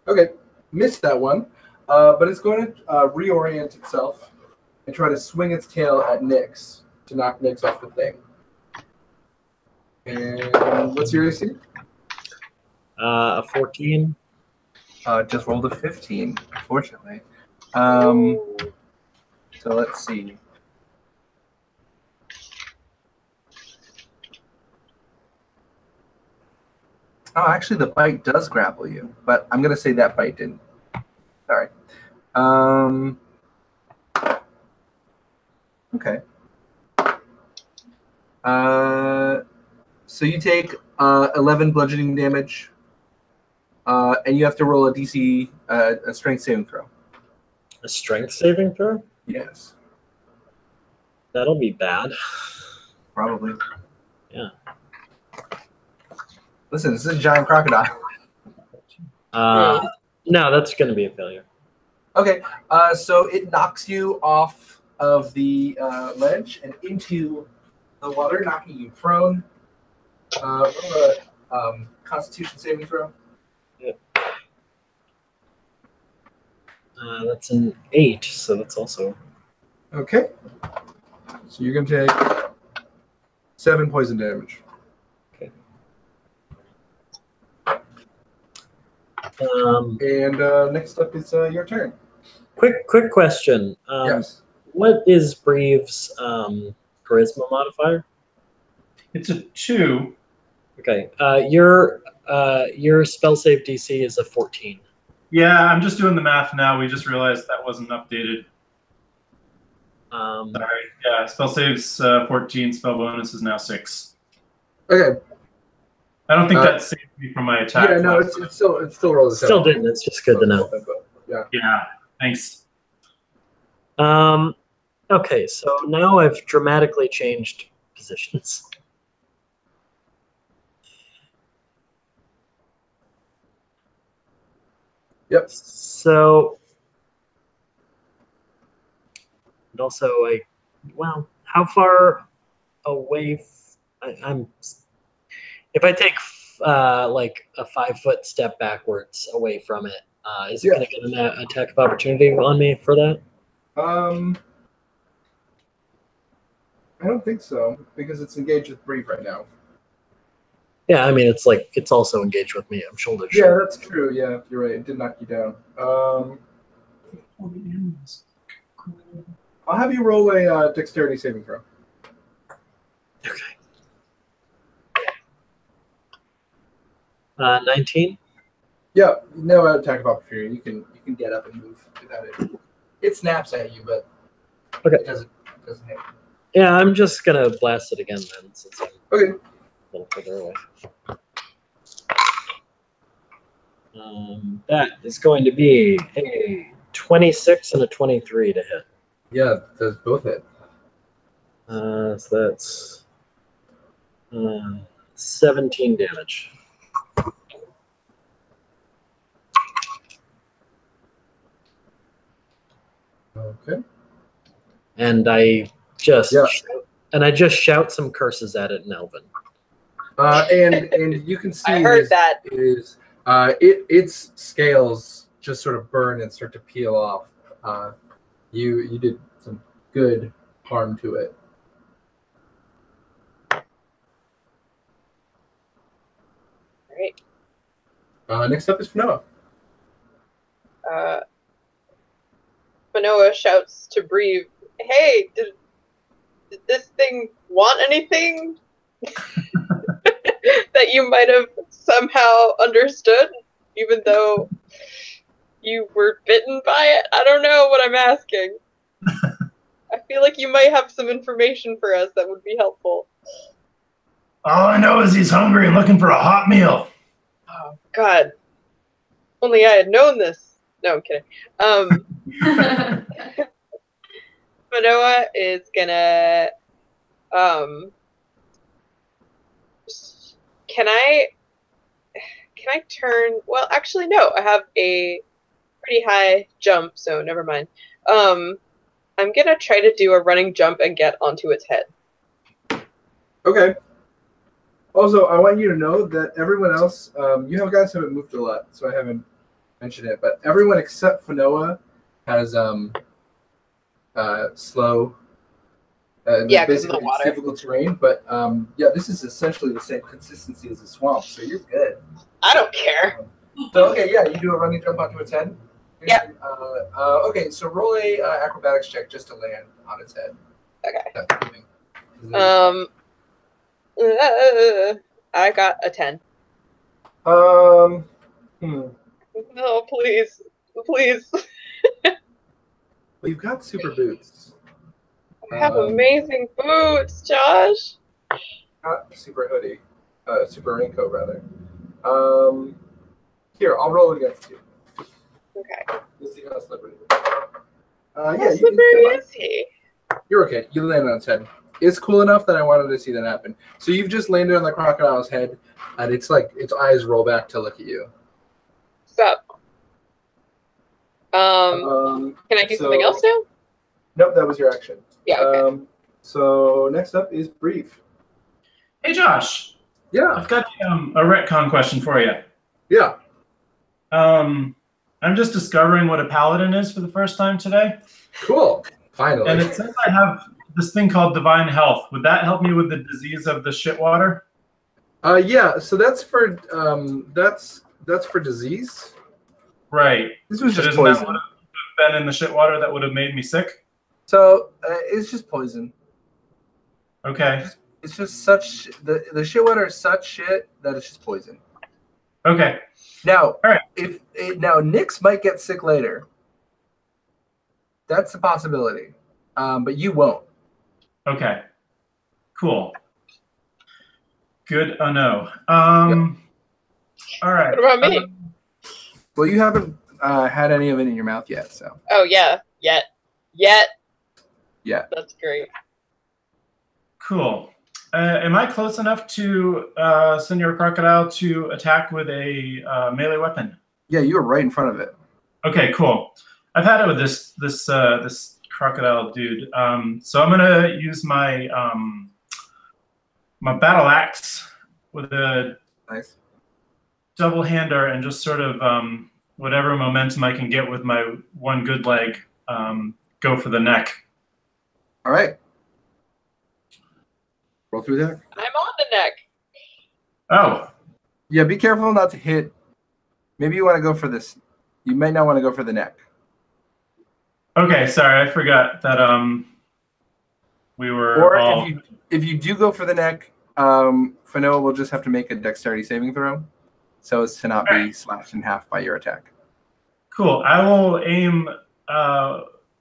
Okay, missed that one, but it's going to reorient itself and try to swing its tail at Nyx to knock Nyx off the thing. And what's your AC? A 14. Just rolled a 15, unfortunately. So let's see. Oh, actually, the bite does grapple you, but I'm gonna say that bite didn't. Sorry. Okay. So you take 11 bludgeoning damage and you have to roll a DC, a strength saving throw. A strength saving throw? Yes, That'll be bad. probably. Yeah. Listen, this is a giant crocodile. No, that's going to be a failure. Okay, so it knocks you off of the ledge and into the water, knocking you prone. Roll a Constitution saving throw. That's an 8, so that's also... Okay. So you're going to take 7 poison damage. And next up is your turn. Quick question. Yes. What is Breeve's charisma modifier? It's a 2. Okay. Your spell save DC is a 14. Yeah, I'm just doing the math now. We just realized that wasn't updated. Sorry. Yeah, spell saves 14. Spell bonus is now 6. Okay. I don't think that saved me from my attack. Yeah, no, it still rolls the same. Still didn't. It's just good to know. Yeah. Yeah. Thanks. Okay, so now I've dramatically changed positions. Yep. So, and also, how far away? I'm. If I take like a 5-foot step backwards away from it, is it going to get an attack of opportunity on me for that? I don't think so, because it's engaged with Breve right now. Yeah, I mean, it's also engaged with me. I'm shoulder to Yeah, shoulder. that's true. Yeah, you're right. It did knock you down. I'll have you roll a dexterity saving throw. Okay. 19. Yeah, no attack of opportunity. You can get up and move without it. It snaps at you, but Okay. it doesn't hit. Yeah, I'm just gonna blast it again then, since I'm Okay. a little further away. That is going to be a 26 and a 23 to hit. Yeah, those both hit. So that's 17 damage. Okay. And I just shout some curses at it in Elven. And you can see I heard that. Its scales just sort of burn and start to peel off. You did some good harm to it. Right. Next up is Fanoa. Manoa shouts to Breve, "Hey, did this thing want anything that you might have somehow understood, even though you were bitten by it? I don't know what I'm asking. I feel like you might have some information for us that would be helpful." All I know is he's hungry and looking for a hot meal. Oh, God. Only I had known this. No, I'm kidding. Manoa is gonna, can I turn, well, actually, no, I have a pretty high jump, so never mind. I'm gonna try to do a running jump and get onto its head. Okay. Also, I want you to know that everyone else, you guys haven't moved a lot, so I haven't mentioned it, but everyone except Fanoa has slow, Yeah, 'cause of the basically water. difficult terrain, but yeah, this is essentially the same consistency as a swamp, so you're good. I don't care. So okay, yeah, you do a running jump onto its head. Yeah. Okay, so roll a acrobatics check just to land on its head. Okay. That's moving. I got a 10. No, please. Please. Well, you've got super boots. I have amazing boots, Josh. Not super hoodie. Super raincoat, rather. Here, I'll roll against you. Okay. We'll see how slippery. How Yeah, slippery is he? you're okay. You landed on its head. It's cool enough that I wanted to see that happen. So you've just landed on the crocodile's head, and it's like its eyes roll back to look at you. Sup? Can I do something else now? Nope, that was your action. Yeah, okay. So next up is Brief. Hey, Josh. Yeah. I've got a retcon question for you. Yeah. I'm just discovering what a paladin is for the first time today. Cool. Finally. And it says I have this thing called divine health. Would that help me with the disease of the shitwater? Yeah. So that's for that's for disease. Right. This was just Isn't that poison. what have been in the shitwater that would have made me sick? So it's just poison. Okay. It's just such the shit water is such shit that it's just poison. Okay. Now, All right. now Nyx might get sick later. That's a possibility, but you won't. Okay. Cool. Good. No. All right. What about me? Well, you haven't had any of it in your mouth yet, so. Oh yeah, yet. Yeah. That's great. Cool. Am I close enough to Senor Crocodile to attack with a melee weapon? Yeah, you were right in front of it. Okay, cool. I've had it with this crocodile dude. So I'm gonna use my my battle axe with a Nice. double hander and just sort of whatever momentum I can get with my one good leg, go for the neck. All right. Roll through there. I'm on the neck. Oh, Yeah, be careful not to hit. Maybe you want to go for this. You might not want to go for the neck. okay. Sorry, I forgot that we were Or all. if you do go for the neck, Fanoa will just have to make a dexterity saving throw, so as to not be slashed in half by your attack. Cool. I will aim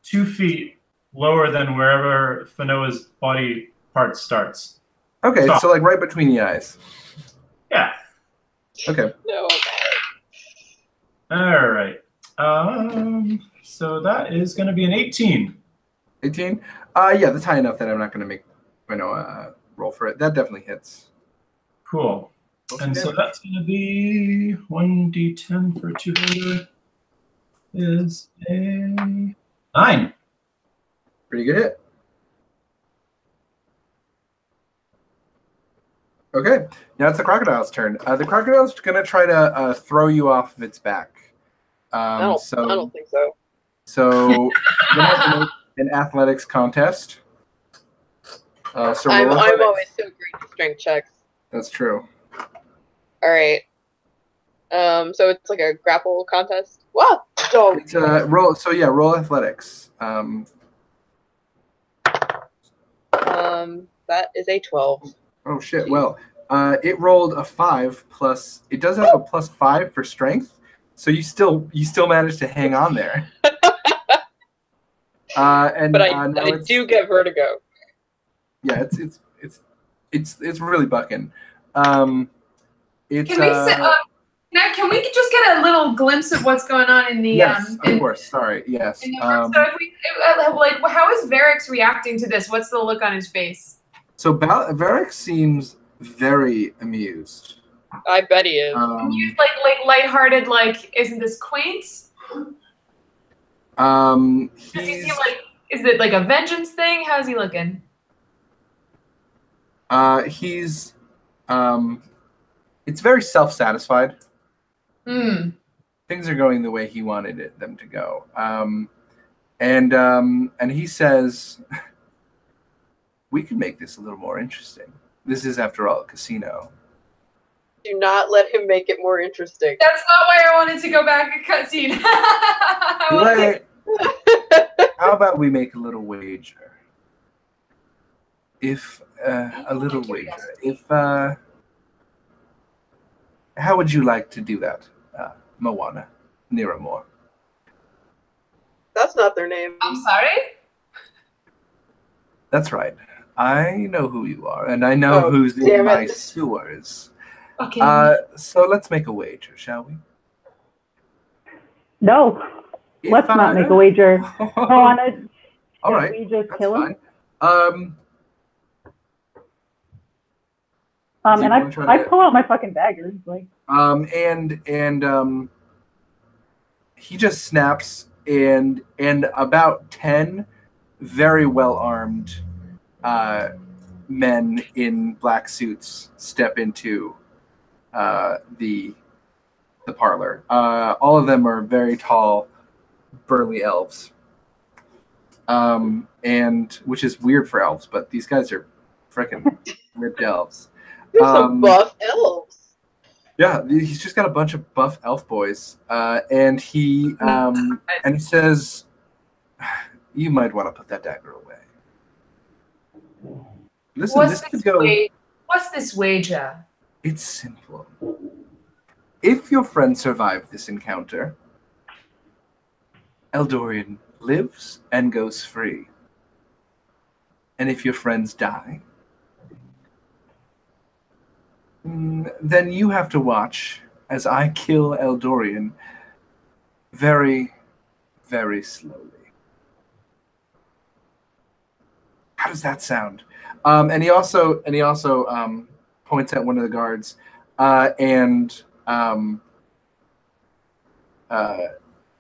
2 feet lower than wherever Fanoa's body part starts. Okay, Stop. so like right between the eyes. Yeah. Okay. No. All right. So that is going to be an 18. 18? Yeah, that's high enough that I'm not going to make Fanoa roll for it. That definitely hits. Cool. And so that's going to be 1d10 for 200 is a 9. Pretty good hit. Okay, now it's the crocodile's turn. The crocodile's going to try to throw you off of its back. I don't think so. So you're gonna have to make an athletics contest. So I'm roll athletics. always so great at strength checks. That's true. All right. So it's like a grapple contest. Wow. Oh. It's roll. So yeah, roll athletics. That is a 12. Oh shit. Well, it rolled a 5 plus. It does have a +5 for strength, so you still managed to hang on there. And But I do get vertigo. Yeah, it's really bucking. It's Can we now, can we just get a little glimpse of what's going on in the yes, of course. Sorry, yes. in the room? So if we like, how is Varix reacting to this? What's the look on his face? So Varric seems very amused. I bet he is. He's like lighthearted, like, isn't this quaint? Does he seem like, is it like a vengeance thing? How's he looking? He's it's very self-satisfied. Things are going the way he wanted them to go. And he says, we could make this a little more interesting. This is, after all, a casino. Do not let him make it more interesting. That's not why I wanted to go back a cutscene. How about we make a little wager? If a little wager. If how would you like to do that, Moana Niramore? That's not their name. I'm sorry? That's right. I know who you are, and I know who's in my sewers. Okay. So let's make a wager, shall we? No, let's not make a wager. Go on it. All right, We just that's kill him. fine. Do you And wanna try I to- pull out my fucking daggers, like. And he just snaps, and about 10 very well armed men in black suits step into the parlor. All of them are very tall, burly elves, and which is weird for elves, but these guys are freaking ripped elves. There's some buff elves. Yeah, he's just got a bunch of buff elf boys, and he says, "You might want to put that dagger away." Listen, What's this this, could go. What's this wager? It's simple. If your friend survived this encounter, Eldorian lives and goes free. And if your friends die, then you have to watch as I kill Eldorian very, very slowly. How does that sound? And he also points at one of the guards, and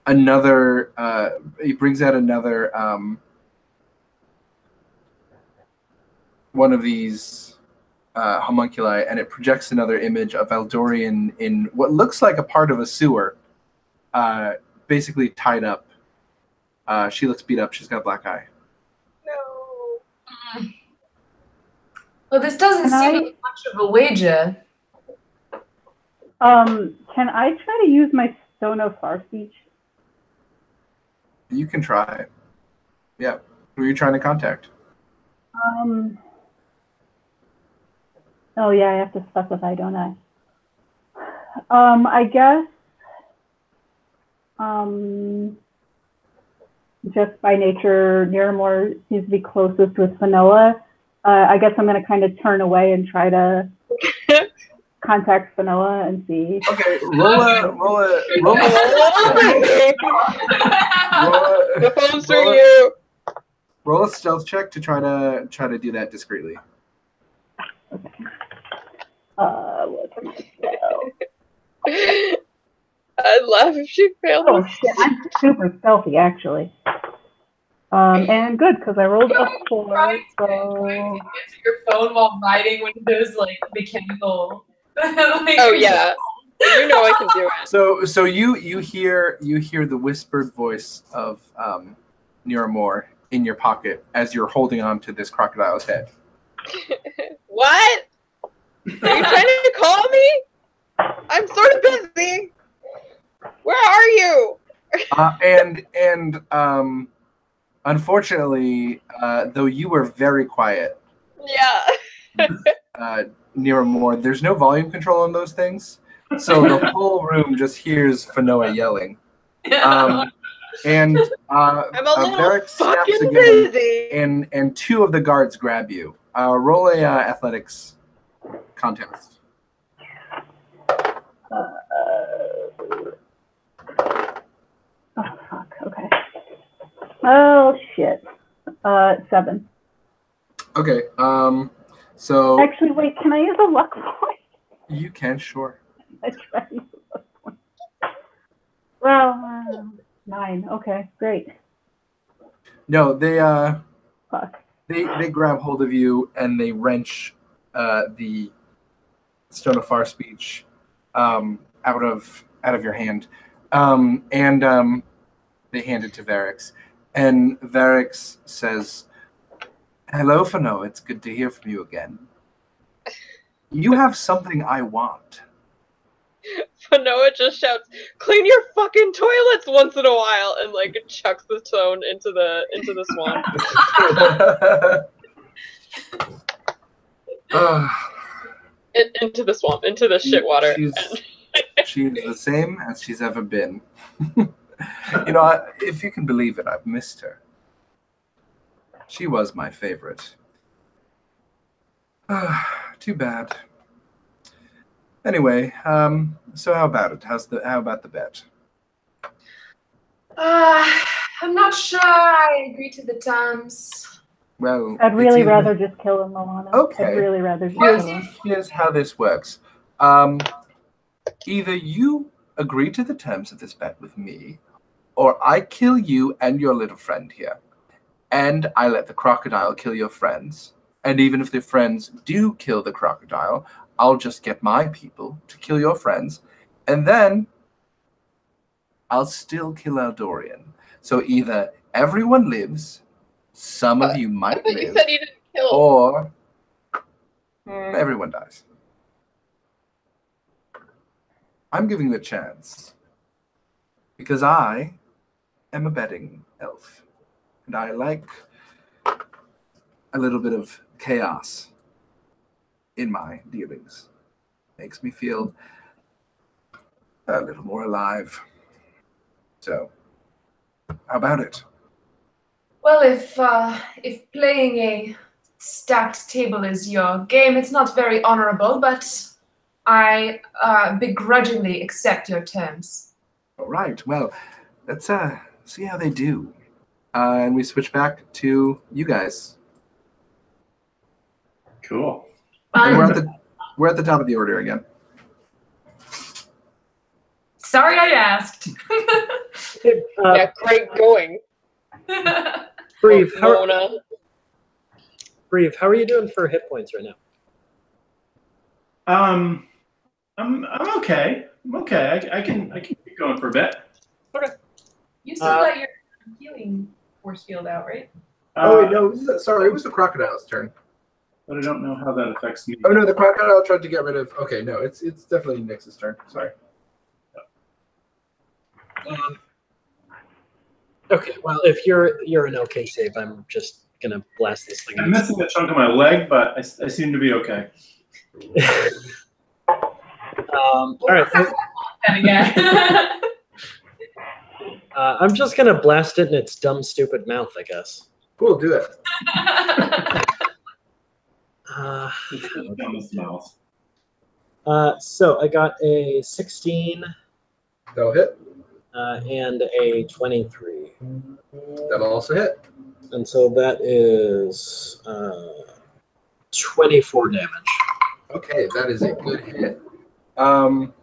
another. He brings out another one of these homunculi, and it projects another image of Eldorian in what looks like a part of a sewer, basically tied up. She looks beat up. She's got a black eye. No. Well, this doesn't seem like much of a wager. Can I try to use my Stone of Far Speech? You can try. Yeah. Who are you trying to contact? Oh yeah, I have to specify, don't I? I guess just by nature, Niramore seems to be closest with Fanoa. I guess I'm going to kind of turn away and try to contact Fanoa and see. Okay, roll a. The phone's for you. Roll a stealth check to try to do that discreetly. Okay. What's my stealth? I'd laugh if she failed. Oh shit, I'm super stealthy actually. And good, because I rolled a 4, so... Answer your phone while riding one of those, like, mechanical... Oh, yeah. You know I can do it. So you hear the whispered voice of Niramore in your pocket as you're holding on to this crocodile's head. What? Are you trying to call me? I'm sort of busy. Where are you? And unfortunately, though you were very quiet, Yeah. Niramore, there's no volume control on those things, so the whole room just hears Fanoa yelling. And I'm a little Varric snaps fucking again, busy. and 2 of the guards grab you. Roll a athletics contest. Oh, fuck, okay. Oh, shit. 7. Okay, so Actually, wait, can I use a luck point? you can, sure. I try to use a luck point. Well, 9. Okay, great. No, they Fuck. they grab hold of you and they wrench the Stone of Far Speech out of your hand, and they hand it to Varric, and Varric says, "Hello, Fanoa. It's good to hear from you again. You have something I want." Fanoa just shouts, "Clean your fucking toilets once in a while," and like chucks the stone into the swamp. Into the swamp, into the shit water. She's the same as she's ever been. You know, if you can believe it, I've missed her. She was my favorite. Too bad. Anyway, so how about it? How about the bet? I'm not sure I agree to the terms. Well, I'd really it's rather just kill him, Moana. Okay. I'd really rather just kill him. Here's how this works. Either you agree to the terms of this bet with me, or I kill you and your little friend here, and I let the crocodile kill your friends. And even if the friends do kill the crocodile, I'll just get my people to kill your friends, and then I'll still kill Eldorian. So either everyone lives, some of you I might thought you live, said you didn't kill. or everyone dies. I'm giving you a chance because I am a betting elf, and I like a little bit of chaos in my dealings. Makes me feel a little more alive. So, how about it? Well, if playing a stacked table is your game, it's not very honorable, but I begrudgingly accept your terms. All right. Well, let's see how they do. And we switch back to you guys. Cool. And we're at the top of the order again. Sorry I asked. Yeah, great going. Breve, Mona. how are you doing for hit points right now? I'm okay. I'm okay. I can keep going for a bit. You still got your healing force field out, right? No, sorry, it was the crocodile's turn. But I don't know how that affects me. Oh no, the crocodile tried to get rid of. Okay, no, it's definitely Nyx's turn. Sorry. Okay, well, if you're an okay save, I'm just gonna blast this thing. I'm missing a chunk of my leg, but I seem to be okay. All right. And again. I'm just gonna blast it in its dumb, stupid mouth, I guess. Cool, do it. It's the dumbest mouth. So I got a 16 That'll hit. and a 23, That'll also hit. and so that is 24 damage. Okay, that is a good hit. And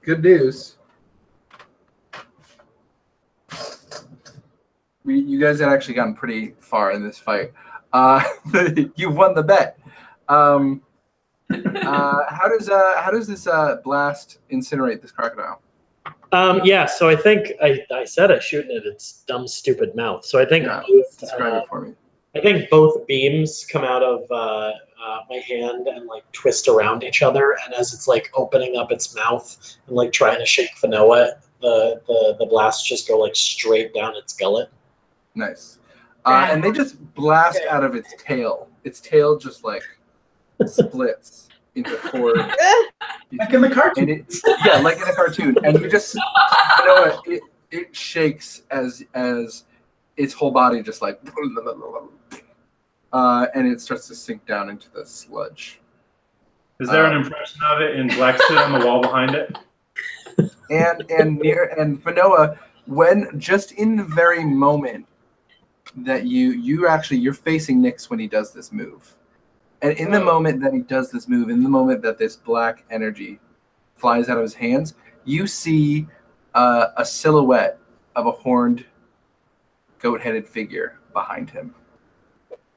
good news. You guys had actually gotten pretty far in this fight. You've won the bet. How does this blast incinerate this crocodile? Yeah, so I think I said I shoot it at its dumb, stupid mouth. So I think Describe it for me. I think both beams come out of my hand and like twist around each other, and as it's like opening up its mouth and like trying to shake Fanoa, the blasts just go like straight down its gullet. Nice. And they just blast out of its tail. Its tail just like splits into four. Like in the cartoon. Yeah, like in a cartoon. And you just, you know what? It shakes as its whole body just like, and it starts to sink down into the sludge. Is there an impression of it in black soot on the wall behind it? And Fanoa, when just in the very moment that you're facing Nyx when he does this move. And in the moment that he does this move, in the moment that this black energy flies out of his hands, you see a silhouette of a horned, goat-headed figure behind him.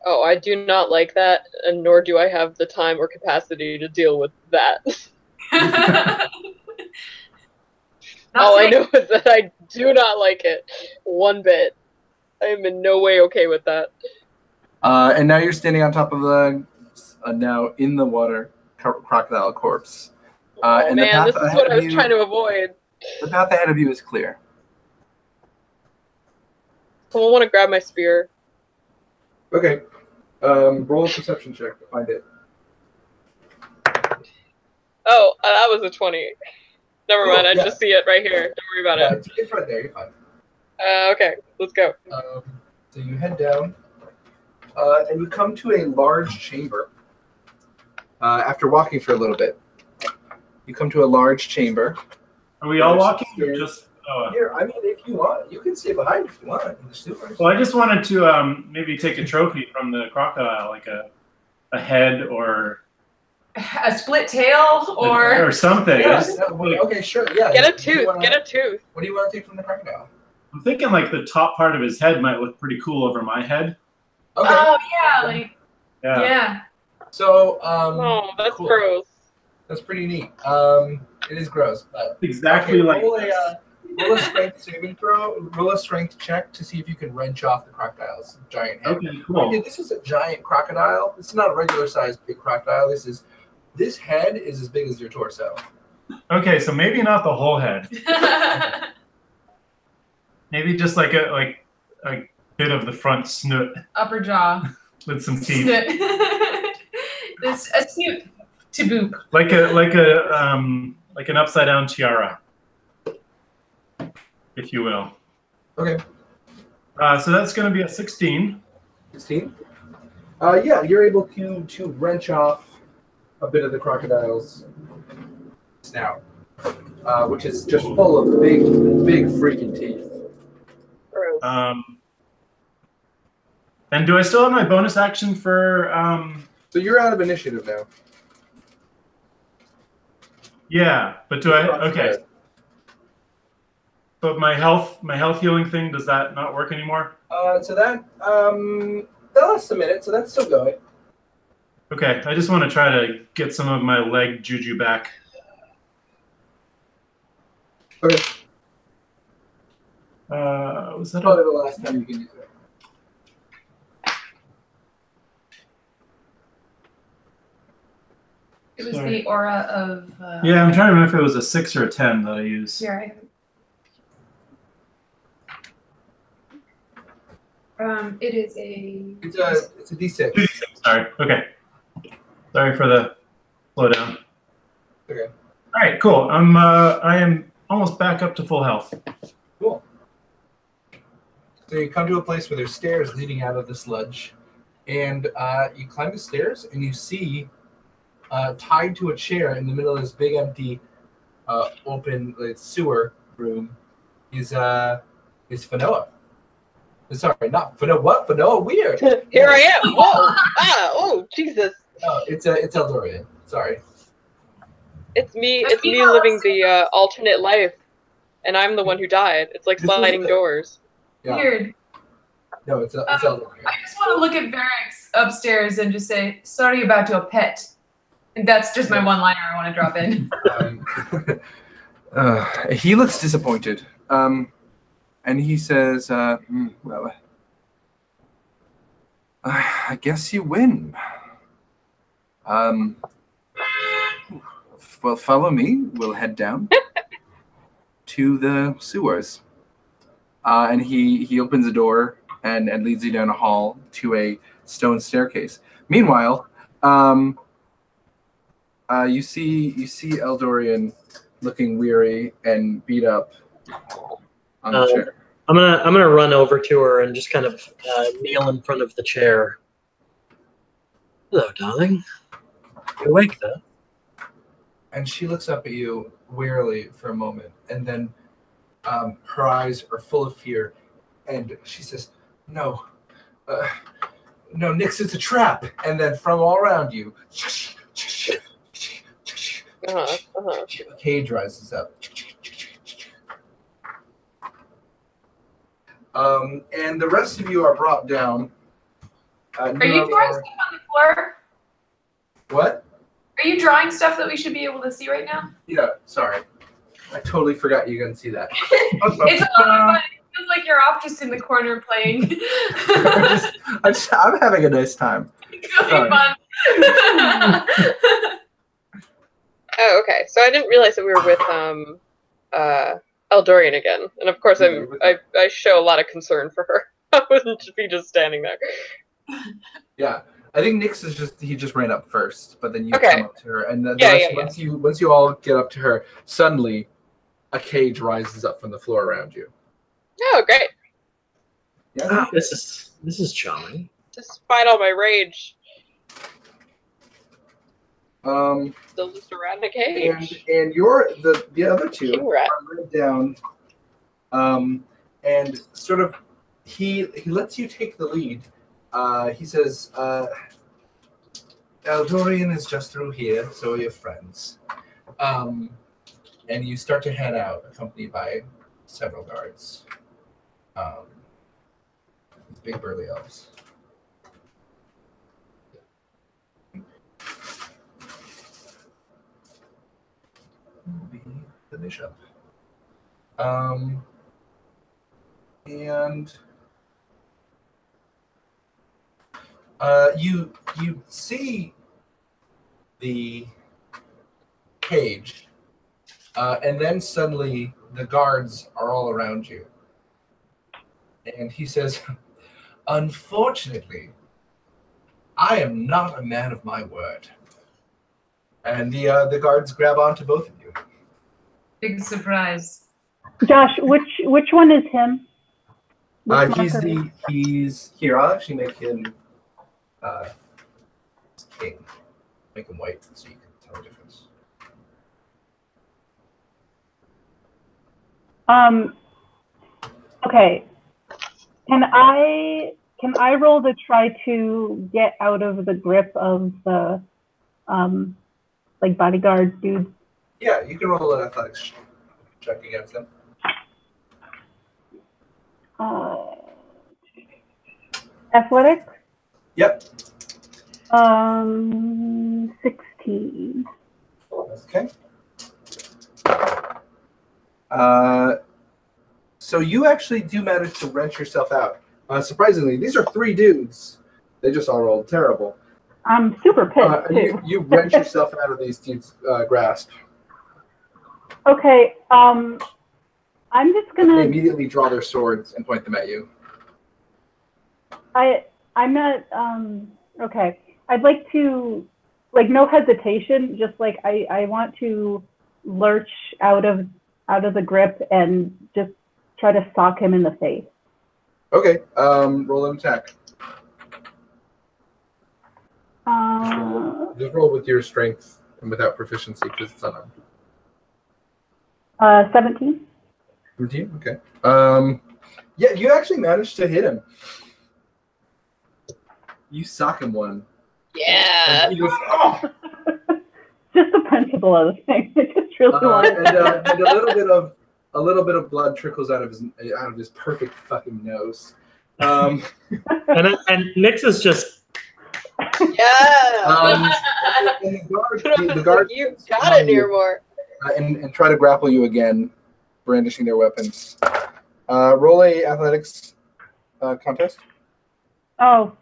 Oh, I do not like that, and nor do I have the time or capacity to deal with that. All I know is that I do not like it one bit. I am in no way okay with that. And now you're standing on top of the now in the water crocodile corpse. Oh man, this is what I was trying to avoid. The path ahead of you is clear. Someone want to grab my spear? Okay. Roll a perception check to find it. Oh, that was a 20. Never Cool, mind, I yeah. just see it right here. Don't worry about it. It's right there. You're fine. Okay, let's go. So you head down, and you come to a large chamber. After walking for a little bit, you come to a large chamber Are we all There's walking or stairs. just? Oh. Here, I mean, if you want, you can stay behind if you want in the sewers. Well, I just wanted to maybe take a trophy from the crocodile, like a head or A split tail or something. Yeah, Like, okay, sure. Yeah. Get a What do you tooth. wanna- Get a tooth. What do you want to take from the crocodile? I'm thinking like the top part of his head might look pretty cool over my head. Okay. oh yeah, like Yeah. yeah. So, Oh, that's cool. gross. That's pretty neat. It is gross, but Exactly okay, like roll this. roll a strength saving throw. Roll a strength check to see if you can wrench off the crocodile's giant head. Okay, cool. Okay, this is a giant crocodile. It's not a regular sized big crocodile. This head is as big as your torso. Okay, so maybe not the whole head. Maybe just like a bit of the front snoot Upper jaw. with some teeth. Snoot. This a snoot to boop. Like an upside down tiara, if you will. Okay. So that's going to be a 16. 16. Yeah, you're able to wrench off a bit of the crocodile's snout, which is just full of big freaking teeth. Gross. And do I still have my bonus action for? So you're out of initiative now. Yeah, but do I? Okay. But my health healing thing, does that not work anymore? So that lasts a minute, so that's still going. Okay, I just want to try to get some of my leg juju back. Okay. Was that Probably the last time you can use it. It was Sorry. the aura of. Yeah, I'm trying to remember if it was a 6 or a 10 that I used. Here, it is a. It's a D6. 2d6, sorry. Okay. Sorry for the slowdown. Okay. All right, cool. I am almost back up to full health. Cool. So you come to a place where there's stairs leading out of the sludge, and you climb the stairs, and you see tied to a chair in the middle of this big empty open sewer room is Fanoa. Sorry, not Fanoa. What? Fanoa? Weird. Here I am. Whoa. Oh, Jesus. No, it's Eldorian. Sorry. It's me living the alternate life, and I'm the one who died. It's like This is sliding the- doors. Yeah. Weird. No, it's Eldorian. I just want to look at Varix upstairs and just say, sorry about your pet. And that's just my one liner I want to drop in. He looks disappointed. And he says, well, I guess you win. Well, follow me. We'll head down to the sewers. And he opens a door and leads you down a hall to a stone staircase. Meanwhile, you see Eldorian looking weary and beat up on the chair. I'm gonna run over to her and just kind of kneel in front of the chair. Hello, darling. You awake though? And she looks up at you wearily for a moment, and then her eyes are full of fear, and she says, "No, no, Nyx, it's a trap." And then from all around you, a cage rises up. And the rest of you are brought down. Are you drawing stuff on the floor? What? Are you drawing stuff that we should be able to see right now? Yeah, sorry. I totally forgot you couldn't see that. It's a lot of fun. It feels like you're off just in the corner playing. I'm having a nice time. It's really fun. Oh, okay. So I didn't realize that we were with Eldorian again, and of course I show a lot of concern for her. I wouldn't be just standing there. Yeah, I think Nyx he just ran up first, but then you Okay. come up to her, and then Yeah. once you all get up to her, suddenly a cage rises up from the floor around you. Oh, great! Yeah. This is charming. Despite all my rage. Still just around a cage. And you're the other two King rat. are right down, and sort of he lets you take the lead. He says, Eldorian is just through here, so are your friends. And you start to head out, accompanied by several guards. Big burly elves. We finish up. And you see the cage, and then suddenly the guards are all around you. And he says, unfortunately, I am not a man of my word. And the guards grab onto both of you. Big surprise. Josh, which one is him? Which marker? He's here. I'll actually make him king. Make him white so you can tell the difference. Okay. Can I roll to try to get out of the grip of the like bodyguard dude? Yeah, you can roll an athletics check against them. Athletics? Yep. 16. Okay. So you actually do manage to wrench yourself out. Surprisingly, these are 3 dudes. They just all rolled terrible. I'm super pissed too. You wrench yourself out of these dudes' grasp. Okay. I'm just They gonna. immediately draw their swords and point them at you. I'm not. Okay. I'd like to, like, no hesitation. Just like I want to lurch out of the grip and just try to sock him in the face. Okay. Roll an attack. Just roll with your strength and without proficiency because it's unarmed. 17. 17? Okay. Yeah, you actually managed to hit him. You sock him one. Yeah. And he goes, oh! Just the principle of the thing. I just really want. And a little bit of blood trickles out of his perfect fucking nose. And Nyx is just. Yeah. And the guard You got it, Nearmore. and try to grapple you again, brandishing their weapons. Roll a athletics contest. Oh,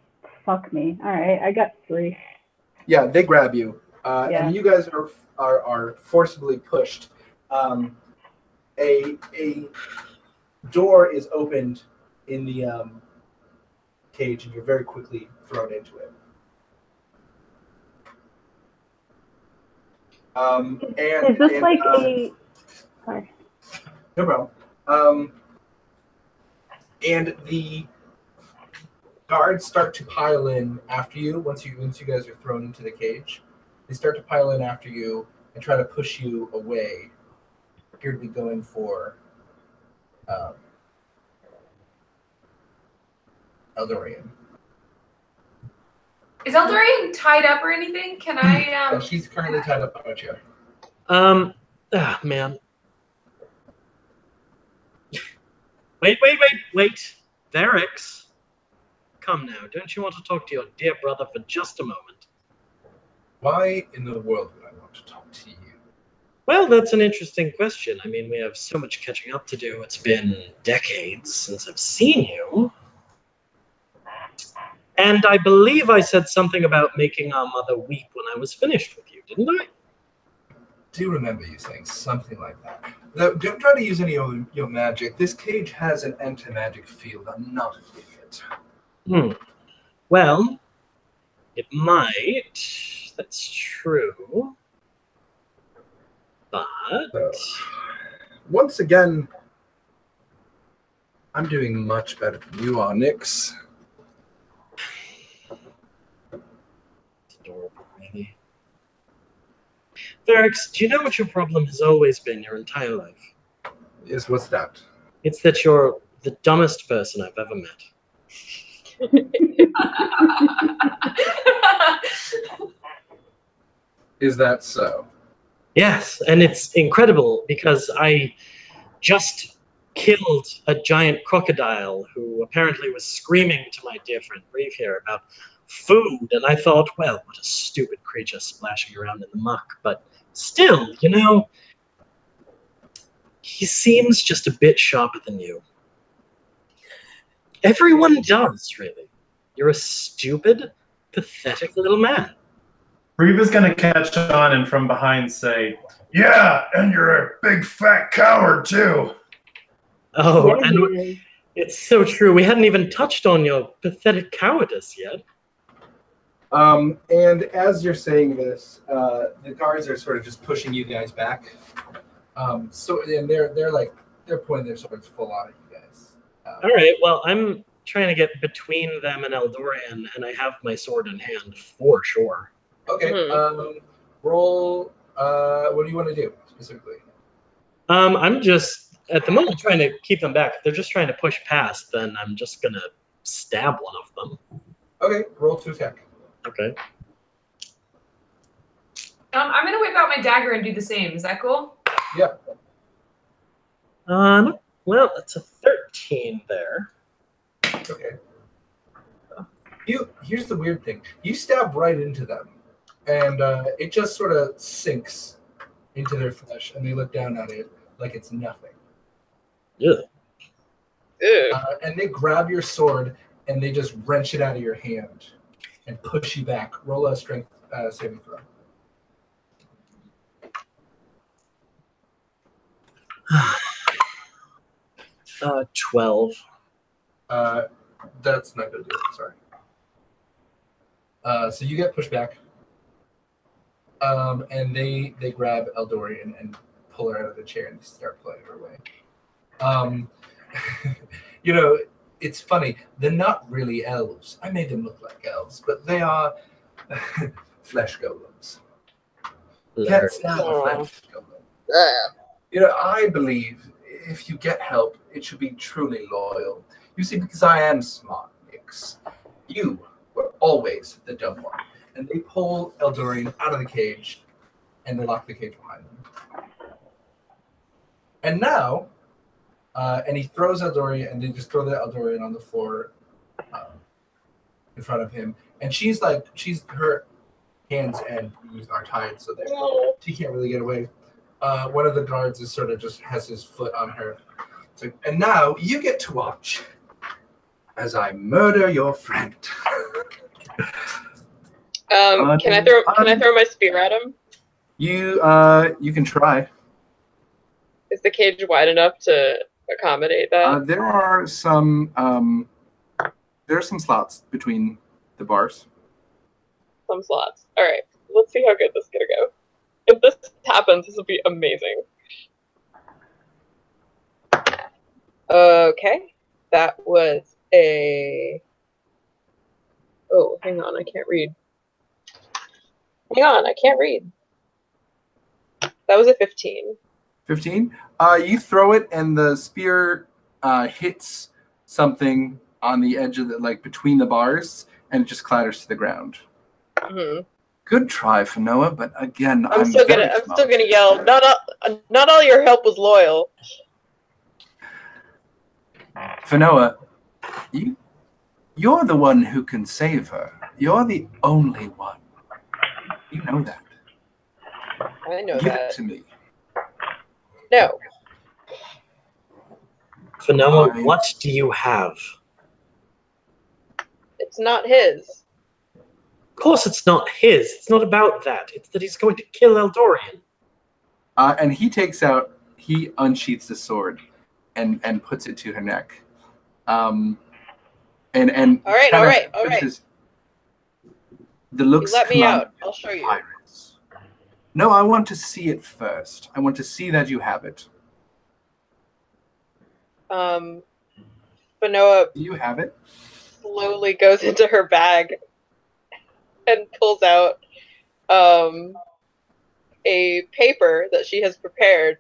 fuck me. All right, I got 3. Yeah, they grab you, Yeah. and you guys are forcibly pushed. A door is opened in the cage, and you're very quickly thrown into it. Is this like a? Sorry. No problem. And the guards start to pile in after you once you guys are thrown into the cage. They start to pile in after you and try to push you away. Appear to be going for Eldorian. Is Eldorian tied up or anything? Can I? Yeah, she's currently tied up on a chair. Man. Wait. Varix. Come now, don't you want to talk to your dear brother for just a moment? Why in the world would I want to talk to you? Well, that's an interesting question. I mean, we have so much catching up to do. It's been decades since I've seen you. And I believe I said something about making our mother weep when I was finished with you, didn't I? Do remember you saying something like that. Now, don't try to use any of your magic. This cage has an anti-magic field. I'm not a idiot. Well, it might. That's true. But once again, I'm doing much better than you are, Nyx. it's adorable, really. Ferrex, do you know what your problem has always been your entire life? Yes, what's that? It's that you're the dumbest person I've ever met. Is that so? Yes, and it's incredible because I just killed a giant crocodile who apparently was screaming to my dear friend Brave here about food, and I thought, well, what a stupid creature splashing around in the muck, but still, you know, he seems just a bit sharper than you. Everyone does, really. You're a stupid, pathetic little man. Reva's gonna catch on and from behind say, "Yeah, and you're a big fat coward too." Oh, Yeah, and he is. it's so true. We hadn't even touched on your pathetic cowardice yet. And as you're saying this, the guards are sort of just pushing you guys back. So and they're pointing their swords full on at you guys. All right, well, I'm trying to get between them and Eldorian, and I have my sword in hand for sure. Okay. Roll. What do you want to do specifically? I'm just at the moment trying to keep them back. If they're just trying to push past, then I'm just gonna stab one of them. Okay. Roll to attack. Okay. I'm gonna whip out my dagger and do the same. Is that cool? Yep. Well, it's a 13 there. Okay. Here's the weird thing. You stab right into them, and it just sort of sinks into their flesh, and they look down at it like it's nothing. Yeah. And they grab your sword, and they just wrench it out of your hand and push you back. Roll a strength saving throw. Uh, 12. That's not going to do it. Sorry. So you get pushed back, and they grab Eldorian and pull her out of the chair and start pulling her away. You know, it's funny. They're not really elves. I made them look like elves, but they are flesh golems. Can't stand a flesh golem. You know, I believe if you get help, it should be truly loyal. You see, because I am smart, Nix. You were always the dumb one. And they pull Eldorian out of the cage, and they lock the cage behind them. And now, and he throws Eldorian, and they just throw the Eldorian on the floor in front of him. And her hands and knees are tied, so she can't really get away. One of the guards is sort of just has his foot on her. So, and now you get to watch as I murder your friend. Can I throw my spear at him? You can try. Is the cage wide enough to accommodate that? There are some slots between the bars. Some slots. All right. Let's see how good this is gonna go. If this happens, this will be amazing. Okay, that was a. Oh, hang on, I can't read. Hang on, I can't read. That was a 15. 15. You throw it, and the spear hits something on the edge of between the bars, and it just clatters to the ground. Mm-hmm. Good try, Fanoa, but again, I'm still gonna yell. Not all your help was loyal. Fanoa, you're the one who can save her. You're the only one. You know that. I know Give that. it to me. No. Fanoa, what do you have? It's not his. Of course it's not his. It's not about that. It's that he's going to kill Eldorian. And he unsheaths the sword and puts it to her neck. And all right. The looks You let me out. I'll show you. Iris. No, I want to see it first. I want to see that you have it. Fanoa Do you have it? slowly goes into her bag and pulls out a paper that she has prepared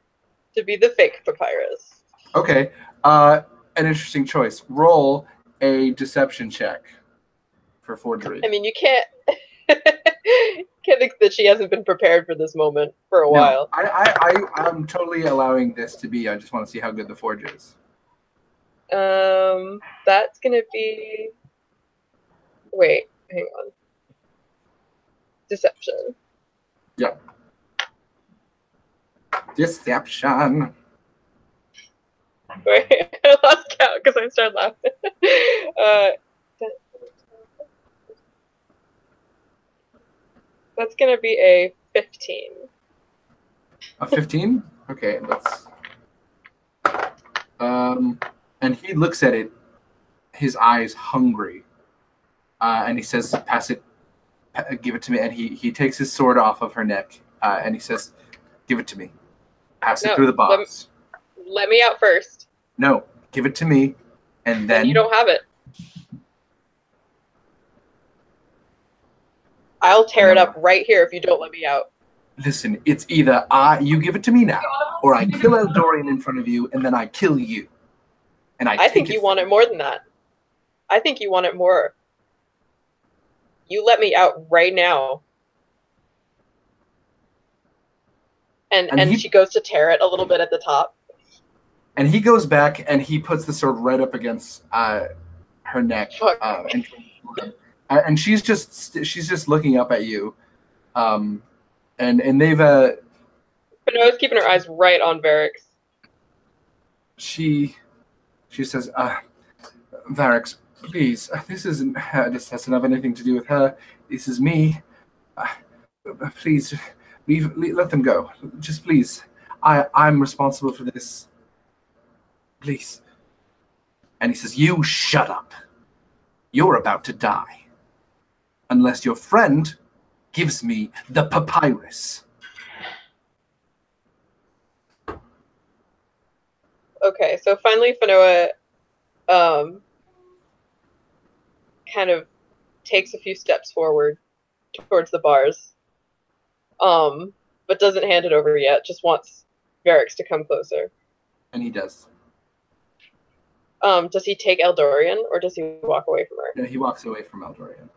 to be the fake papyrus. Okay. An interesting choice. Roll a deception check for forgery. I mean, you can't can't think that she hasn't been prepared for this moment for a while. I'm totally allowing this to be. I just want to see how good the forge is. That's gonna be. Wait, hang on. Deception. Yeah. Deception. Wait, I lost count because I started laughing. That's gonna be a 15. A 15? Okay, let's. And he looks at it, his eyes hungry, and he says, "Pass it, give it to me." And he takes his sword off of her neck, and he says, "Give it to me. Pass it through the bars." Let me out first. No, give it to me, and then You don't have it. I'll tear it up right here if you don't let me out. Listen, it's either you give it to me now, or I kill Eldorian in front of you, and then I kill you. And I think you want it more than that. I think you want it more. You let me out right now. And she goes to tear it a little bit at the top. And he goes back and he puts the sword right up against her neck, and she's just looking up at you, and they've But I was keeping her eyes right on Varix. She says, "Varix, please, this isn't her. This doesn't have anything to do with her. This is me. Please, let them go. Just please. I'm responsible for this. Please." And he says, "You shut up. You're about to die. Unless your friend gives me the papyrus." Okay, so finally Fanoa kind of takes a few steps forward towards the bars. But doesn't hand it over yet, just wants Varix to come closer. And he does. Does he take Eldorian, or does he walk away from her? No, he walks away from Eldorian.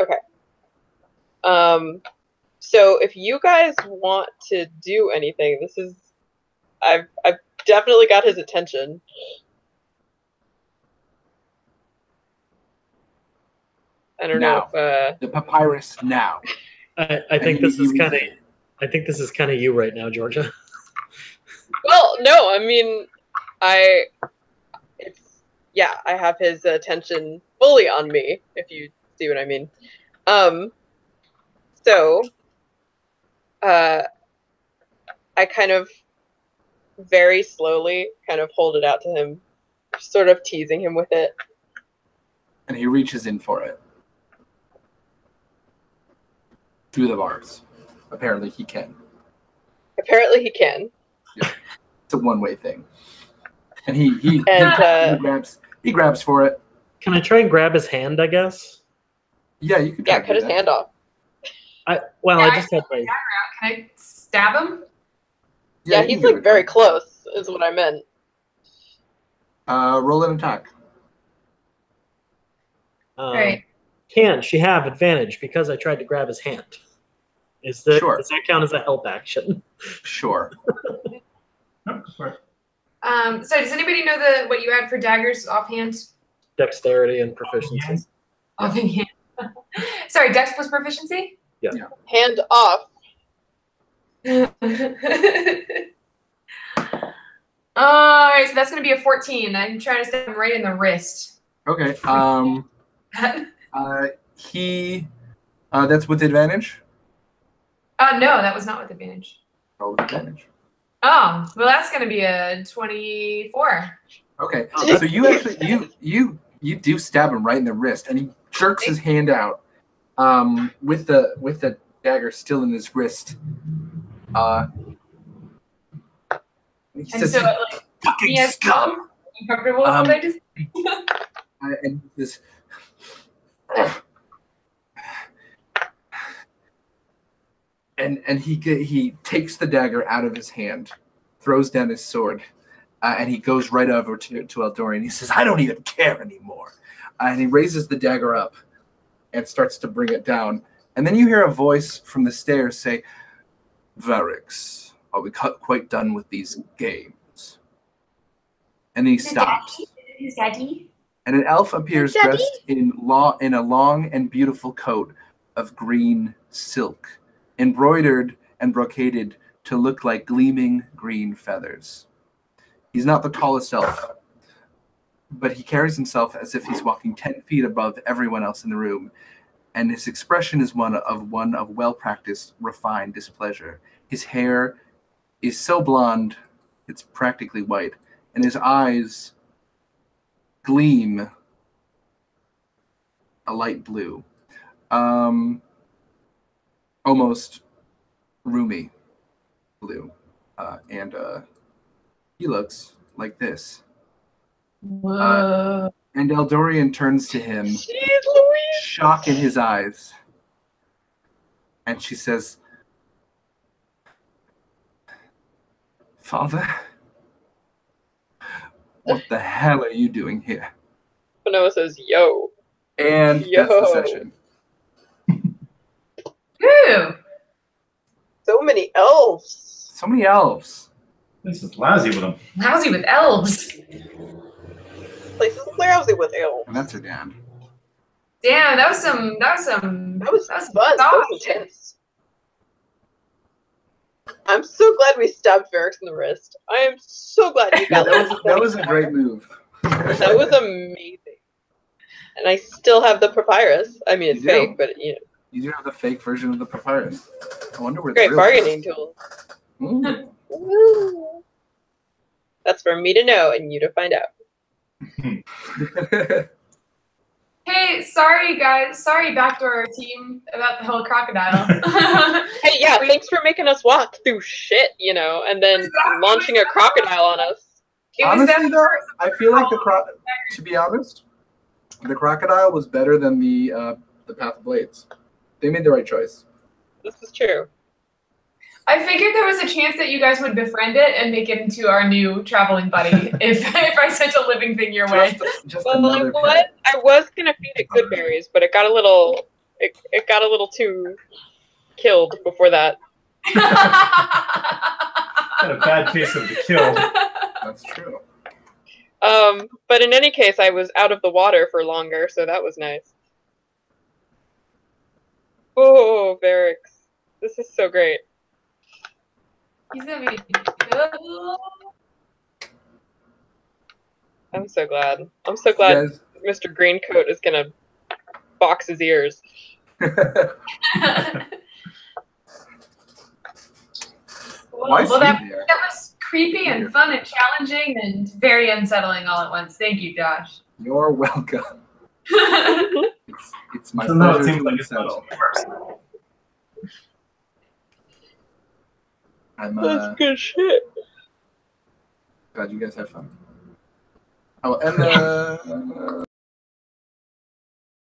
Okay. So if you guys want to do anything, this is... I've definitely got his attention. I don't know if... The papyrus now. I think this is kind of... I think this is kind of you right now, Georgia. Well, no, I mean, I have his attention fully on me, if you see what I mean. So, I kind of very slowly kind of hold it out to him, sort of teasing him with it. And he reaches in for it. Through the bars. Apparently he can. Apparently he can. Yeah. It's a one-way thing. And he grabs for it. Can I try and grab his hand, I guess? Yeah, you could try to cut his hand off. I just had my... Can I stab him? Yeah, he's like very close, is what I meant. Roll an attack. Right. Can she have advantage because I tried to grab his hand? Sure. Does that count as a help action? Sure. So does anybody know what you had for daggers offhand? Dexterity and proficiency. Offhand. Sorry, Dex plus proficiency? Yeah. Hand off. Alright, so that's going to be a 14. I'm trying to stab him right in the wrist. Okay. That's with advantage? No, that was not with advantage. Roll with advantage. Oh, well, that's going to be a 24. Okay. So you actually you do stab him right in the wrist, and he jerks his hand out, with the dagger still in his wrist. He says, "Fucking scum!" Uncomfortable with what I just... And this. and he takes the dagger out of his hand, throws down his sword, and he goes right over to Eldorian. He says, "I don't even care anymore," and he raises the dagger up and starts to bring it down. And then you hear a voice from the stairs say, "Varix, are we quite done with these games?" And he stops. Is Daddy? And an elf appears Daddy? dressed in a long and beautiful coat of green silk, embroidered and brocaded to look like gleaming green feathers. He's not the tallest elf, but he carries himself as if he's walking 10 feet above everyone else in the room, and his expression is one of well-practiced, refined displeasure. His hair is so blonde, it's practically white, and his eyes gleam a light blue, almost roomy blue, and he looks like this. Whoa. And Eldorian turns to him, Jeez Louise! shock in his eyes, and she says, "Father, what the hell are you doing here?" Noah says, "Yo." And that's the Yo. session. Woo! So many elves. So many elves. This is lousy with them. Lousy with elves. Places lousy with elves. And that's her dad. Damn, that was some. That was fun. That was soft. intense. I'm so glad we stabbed Varix in the wrist. I am so glad you Yeah, got that was a great move. That was amazing. And I still have the papyrus. I mean, it's You do? fake, but you know, You do have the fake version of the papyrus. I wonder where great the real bargaining tool. Mm. Woo. That's for me to know and you to find out. Hey, sorry guys. Sorry, backdoor team, about the whole crocodile. Hey, yeah, thanks for making us walk through shit, you know, and then launching a crocodile on us. It was Honestly, that though, I feel like to be honest, the crocodile was better than the Path of Blades. They made the right choice. This is true. I figured there was a chance that you guys would befriend it and make it into our new traveling buddy if I sent a living thing your way. Just Well, another like what? pet. I was gonna feed it good berries, but it got a little too killed before that. Got a bad case of the kill. That's true. But in any case, I was out of the water for longer, so that was nice. Oh, Varix. This is so great. He's gonna be good. I'm so glad. I'm so glad You Mr. Greencoat is gonna box his ears. Why Well, is that he there? was creepy and fun and challenging and very unsettling all at once. Thank you, Josh. You're welcome. It's my So now it pleasure seems to like it's settle. much worse. I'm That's good shit. glad you guys had fun. Oh, and